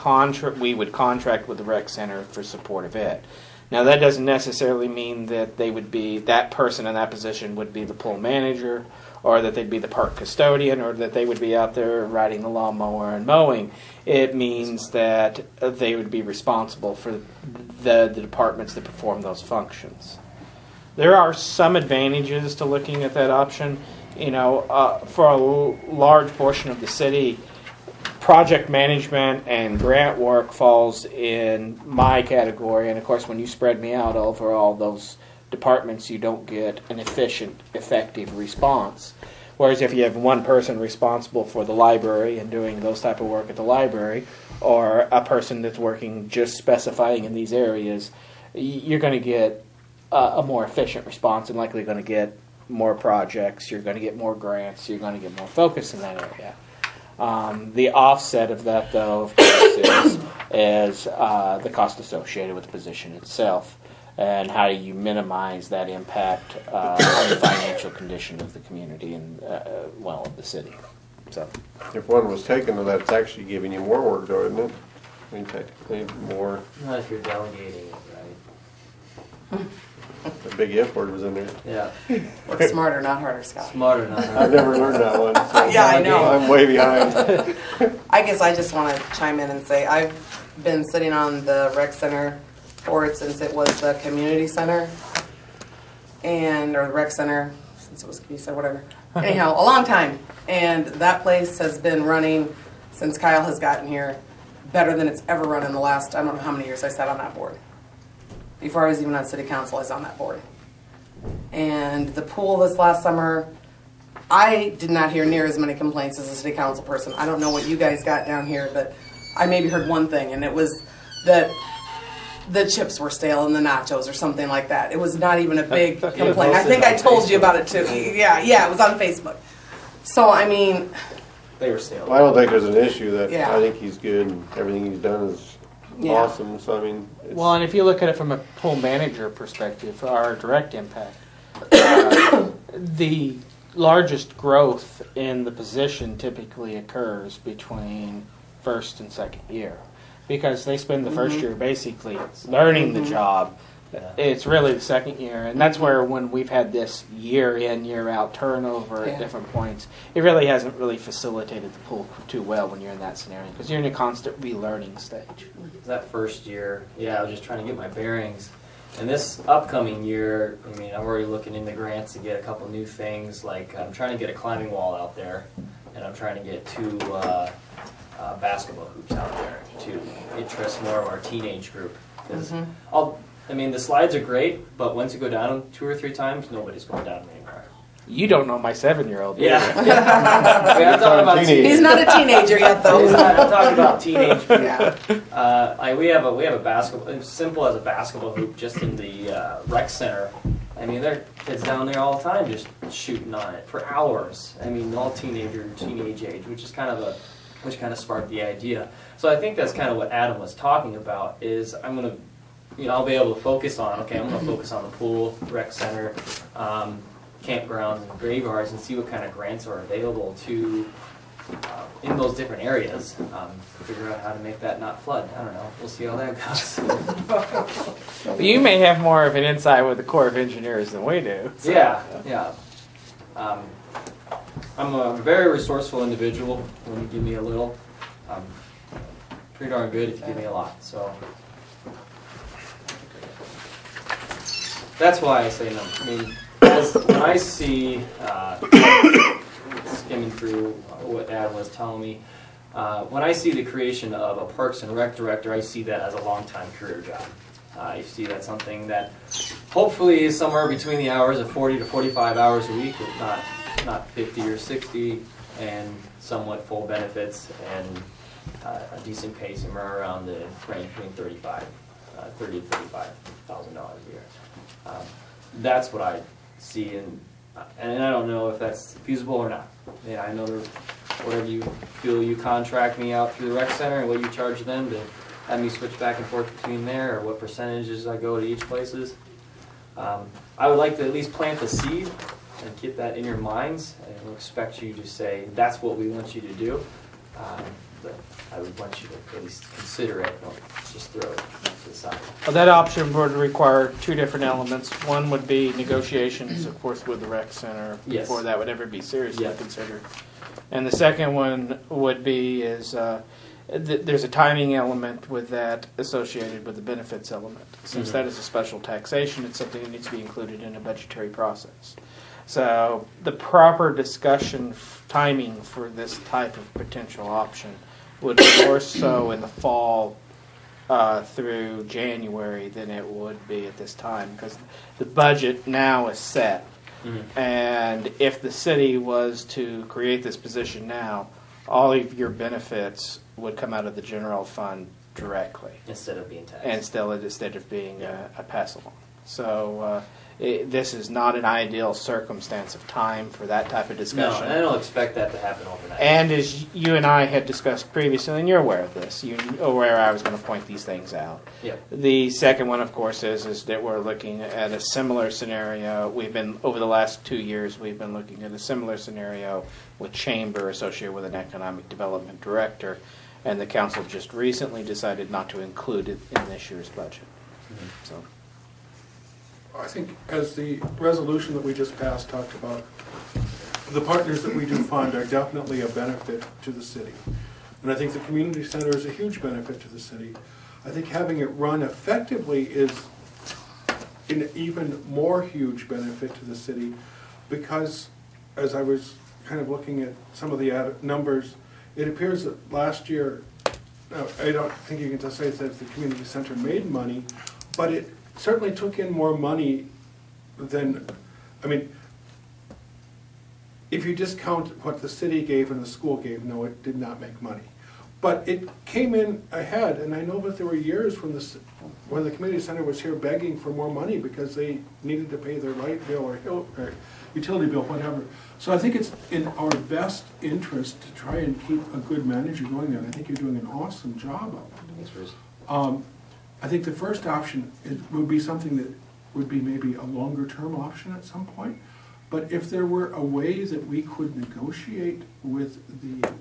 we would contract with the rec center for support of it. Now that doesn't necessarily mean that they would be, that person in that position would be the pool manager, or that they'd be the park custodian, or that they would be out there riding the lawnmower and mowing. It means that they would be responsible for the departments that perform those functions. There are some advantages to looking at that option. For a large portion of the city, project management and grant work falls in my category, and of course when you spread me out over all those departments, you don't get an efficient, effective response. Whereas if you have one person responsible for the library and doing those type of work at the library, or a person that's working just specifying in these areas, you're going to get a more efficient response and likely going to get more projects, you're going to get more grants, you're going to get more focus in that area. The offset of that, though, of course, is the cost associated with the position itself, and how do you minimize that impact on the financial condition of the community and, of the city. So, If one was taken, then that's actually giving you more work, though, isn't it? I mean, technically, more. Not if you're delegating it, right? The big if word was in there. Yeah. Work smarter, not harder, Scott. Smarter, not I've never learned that one. So Yeah, I know. I'm way behind. I guess I just want to chime in and say I've been sitting on the rec center board since it was the community center, or the rec center since it was community center, whatever. Anyhow, a long time, and that place has been running since Kyle has gotten here better than it's ever run in the last, I don't know how many years I sat on that board. Before I was even on city council, I was on that board. And the pool this last summer, I did not hear near as many complaints as a city council person. I don't know what you guys got down here, but I maybe heard one thing, and it was that the chips were stale and the nachos or something like that. It was not even a big complaint. I think I told you about it too. Yeah, it was on Facebook. So, I mean, They were stale. Well, I don't think there's an issue. That Yeah. I think he's good, and everything he's done is Yeah. awesome. So I mean, it's, well, and if you look at it from a pool manager perspective, our direct impact, the largest growth in the position typically occurs between first and second year, because they spend the first year basically learning the job. It's really the second year, and that's where when we've had this year in, year out turnover Yeah. at different points, it really hasn't really facilitated the pool too well when you're in that scenario, because you're in a constant relearning stage. That first year, I was just trying to get my bearings. And this upcoming year, I'm already looking into grants to get a couple new things. Like I'm trying to get a climbing wall out there and I'm trying to get 2 basketball hoops out there to interest more of our teenage group. Because I mean, the slides are great, but once you go down them 2 or 3 times, nobody's going down them anymore. You don't know my 7-year-old. Yeah. I mean, I'm talking about He's not a teenager yet, though. I'm talking about teenage group. Yeah. Like we have a basketball, as simple as a basketball hoop, just in the rec center. I mean, there are kids down there all the time just shooting on it for hours. I mean, all teenage age, which kind of sparked the idea. So I think that's kind of what Adam was talking about. Is I'm gonna, I'll be able to focus on. Okay, I'm gonna focus on the pool, rec center, campgrounds, and graveyards, and see what kind of grants are available to in those different areas. Figure out how to make that not flood. I don't know. We'll see how that goes. You may have more of an insight with the Corps of Engineers than we do. So. Yeah. I'm a very resourceful individual. When you give me a little, pretty darn good if you give me a lot. So that's why I say no. I mean, when I see skimming through what Adam was telling me, when I see the creation of a Parks and Rec director, I see that as a long-time career job. I see that something that hopefully is somewhere between the hours of 40 to 45 hours a week, if not 50 or 60, and somewhat full benefits and a decent pay somewhere around the range between $30 to $35,000 a year. That's what I see, and I don't know if that's feasible or not. Yeah, I know whatever you feel you contract me out through the rec center and what you charge them to have me switch back and forth between there, or what percentages I go to each places. I would like to at least plant the seed and get that in your minds, and we'll expect you to say, that's what we want you to do. But I would want you to at least consider it, don't just throw it to the side. Well, that option would require 2 different elements. One would be negotiations, of course, with the rec center before that would ever be seriously considered. And the second one would be there's a timing element with that associated with the benefits element. Since that is a special taxation, it's something that needs to be included in a budgetary process. So the proper discussion timing for this type of potential option would be more so in the fall through January than it would be at this time, because the budget now is set. And if the city was to create this position now, all of your benefits would come out of the general fund directly. Instead of being taxed. Instead of being a pass-along. So this is not an ideal circumstance of time for that type of discussion. No, I don't expect that to happen overnight. And as you and I had discussed previously, and you're aware of this, you're aware I was going to point these things out. Yep. The second one, of course, is that we're looking at a similar scenario. Over the last 2 years, we've been looking at a similar scenario with Chamber associated with an economic development director, and the council just recently decided not to include it in this year's budget. So. I think as the resolution that we just passed talked about, the partners that we do fund are definitely a benefit to the city. And I think the community center is a huge benefit to the city. I think having it run effectively is an even more huge benefit to the city, because as I was kind of looking at some of the numbers, it appears that last year, I don't think you can just say that the community center made money, but it certainly took in more money than, I mean, if you discount what the city gave and the school gave, no, it did not make money. But it came in ahead, and I know that there were years when the community center was here begging for more money because they needed to pay their light bill or utility bill, whatever. So I think it's in our best interest to try and keep a good manager going there, and I think you're doing an awesome job of it. Thanks, Bruce. I think the first option would be something that would be maybe a longer term option at some point. But if there were a way that we could negotiate with the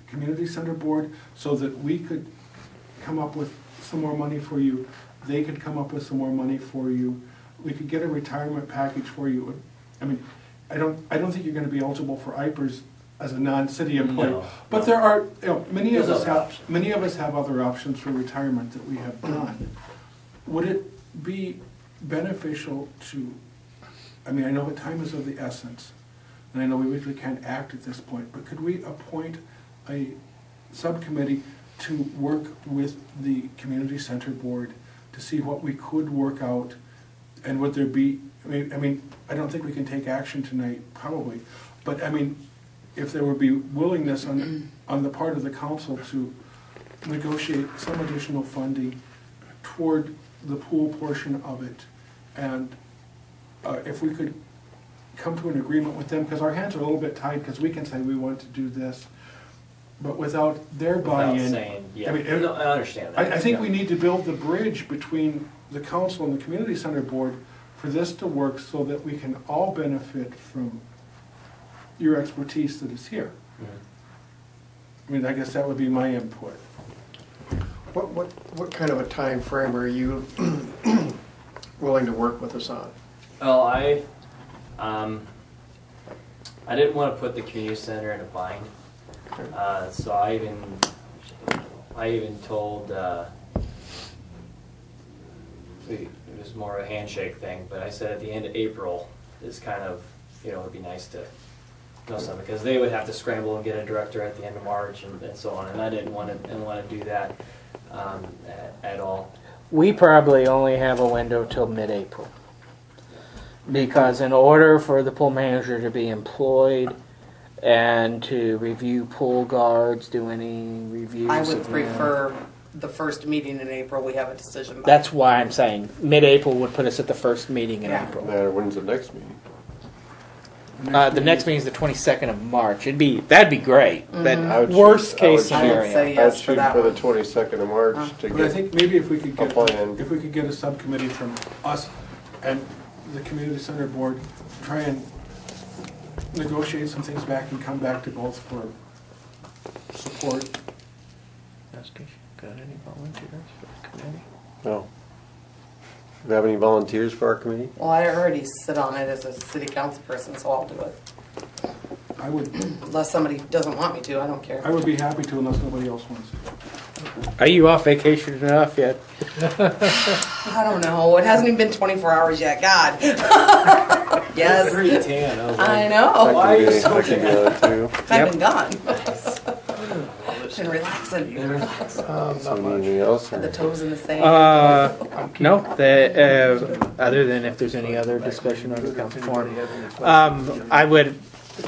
community center board so that we could come up with some more money for you, they could come up with some more money for you, we could get a retirement package for you. I mean, I don't think you're going to be eligible for IPERS as a non-city employee. No, but there are, many of us options. have other options for retirement that we have done. Would it be beneficial to, I mean, I know that time is of the essence, and I know we really can't act at this point, but could we appoint a subcommittee to work with the community center board to see what we could work out, and would there be, I mean, I don't think we can take action tonight, probably, but I mean, if there would be willingness on the part of the council to negotiate some additional funding toward the pool portion of it, and if we could come to an agreement with them, because our hands are a little bit tied, because we can say we want to do this, but without their Without buy-in. saying, yeah, I mean, no, I understand that. I think Yeah. we need to build the bridge between the council and the community center board for this to work so that we can all benefit from your expertise that is here. I mean, I guess that would be my input. What kind of a time frame are you willing to work with us on? Well, I didn't want to put the community center in a bind, so I even told it was more of a handshake thing, but I said at the end of April is kind of, it'd be nice to know something, because they would have to scramble and get a director at the end of March and so on, and I didn't want to do that at all. We probably only have a window till mid-April. Because in order for the pool manager to be employed and to review pool guards, do any reviews I of would them. prefer the first meeting in April, we have a decision by. That's why I'm saying mid-April would put us at the first meeting in Yeah. April. When's the next meeting? The next meeting is the 22nd of March. That'd be great. But I would worst shoot- case I would I would scenario. say I'd yes for shoot that for the one. 22nd of March to But I get, think maybe if we could a get, plan. if we could get a subcommittee from us and the community center board, try and negotiate some things back and come back to both for support. Got any volunteers for the committee? no. Do you have any volunteers for our committee? Well, I already sit on it as a city council person, so I'll do it. I would Unless somebody doesn't want me to, I don't care. be happy to unless nobody else wants to. Are you off vacation enough yet? I don't know, it hasn't even been 24 hours yet, God. Yes, Pretty tan. I was like, I know, I can do that too. I've been gone. Been relaxing, So anything else? had the or- toes in the sand. No. Other than if there's any other discussion on the council forum, I would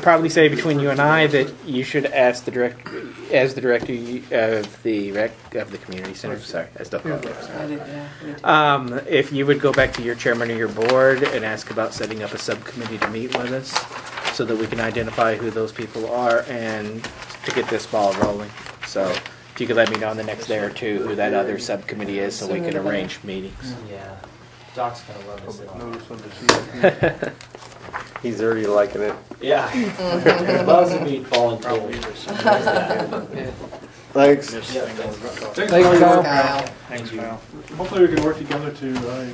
probably say between you and I that you should ask the director, as the director of the community center. Sorry, I still call it. I did, yeah, me too. If you would go back to your chairman of your board and ask about setting up a subcommittee to meet with us, so that we can identify who those people are and to get this ball rolling. So if you could let me know in the next day or two who that other subcommittee is, so we can arrange meetings. Yeah, Doc's gonna love to sit on it. He's already liking it. Yeah. Loves to meet fallen pool. Thanks. Thanks, Kyle. Kyle. Thank you. Hopefully we can work together to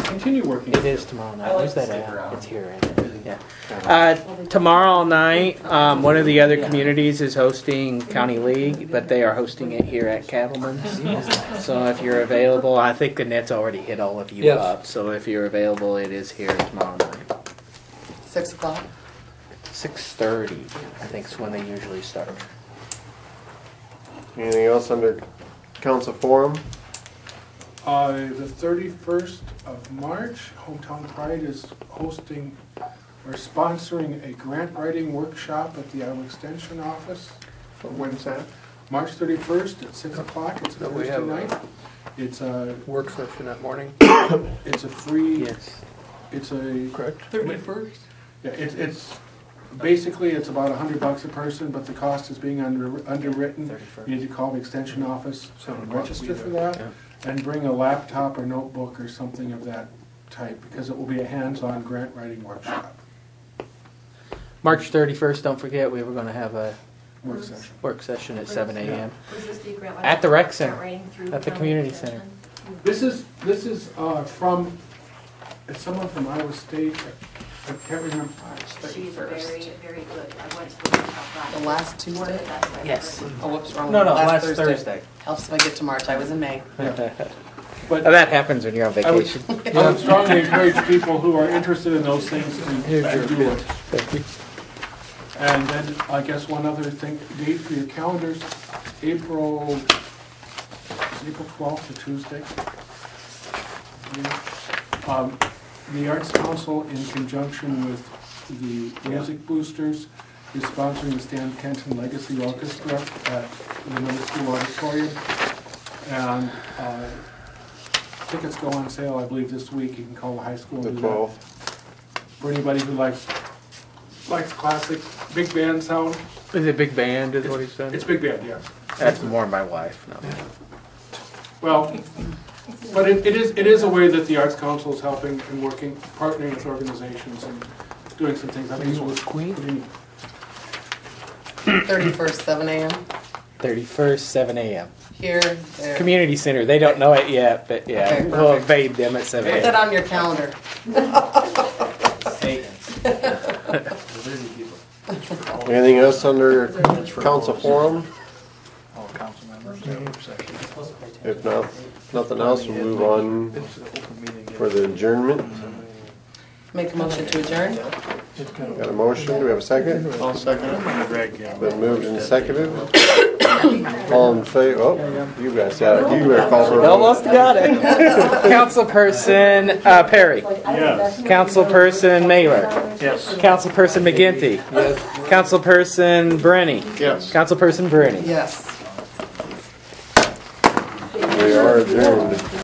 continue working. It is tomorrow night. I like Where's to that stick at? around. It's here, isn't it? Yeah. Tomorrow night, one of the other communities is hosting County League, but they are hosting it here at Cattleman's. So if you're available, I think the net's already hit all of you Yes. up. So if you're available, it is here tomorrow night. 6 o'clock. 6:30, I think is when they usually start. Anything else under council forum? The 31st of March, Hometown Pride is hosting or sponsoring a grant writing workshop at the Iowa Extension Office. When's that? March 31st at 6 o'clock. It's a No, we Thursday have a- night. It's a, Work session that morning, it's a free, Yes. it's a, correct? 31st? Yeah, it's basically, it's about $100 a person, but the cost is being underwritten. You need to call the extension office and register for that, and bring a laptop or notebook or something of that type, because it will be a hands-on grant writing workshop, March 31st, don't forget, we were going to have a work session. work session at 7 a.m. Was this the grant At the rec grant center, writing through at the county community extension? center. This is from, it's someone from Iowa State, I can't remember. She's 31st. very, very good. I went to the workshop The last Tuesday? Yes. Oh, whoops, wrong No, one. no, last Thursday. Helps if I get to March, I was in May. But That happens when you're on I would, vacation. I would strongly encourage people who are interested in those things to do it. And then, I guess one other thing, date for your calendars, April 12th, a Tuesday. The Arts Council, in conjunction with the Music Boosters, is sponsoring the Stan Kenton Legacy Orchestra at the middle school auditorium. And tickets go on sale, I believe, this week. You can call the high school The and do that. 12th. For anybody who likes classic big band sound. Is it big band? Is what he said. It's big band, yes. That's more my wife. No. Well, but it is a way that the Arts Council is helping and working, partnering with organizations and doing some things. I think it was Queen. 31st, 7 a.m. 31st, 7 a.m. Here, there. Community Center. They don't know it yet, but yeah, Okay, we'll perfect. evade them at 7 Put that a.m. on your calendar. Anything else under council forum? All council members. If not, nothing else, we'll move on for the adjournment. Make a motion to adjourn. Got a motion, do we have a second? I'll second it. Greg, yeah. Been moved and seconded. All in favor, oh, you guys got it, you better call for a vote. Almost got it. Councilperson Perry. Yes. Councilperson Mailer. Yes. Councilperson McGinty. Yes. Councilperson Brenny. Yes. Councilperson Bruni. Yes. We are adjourned.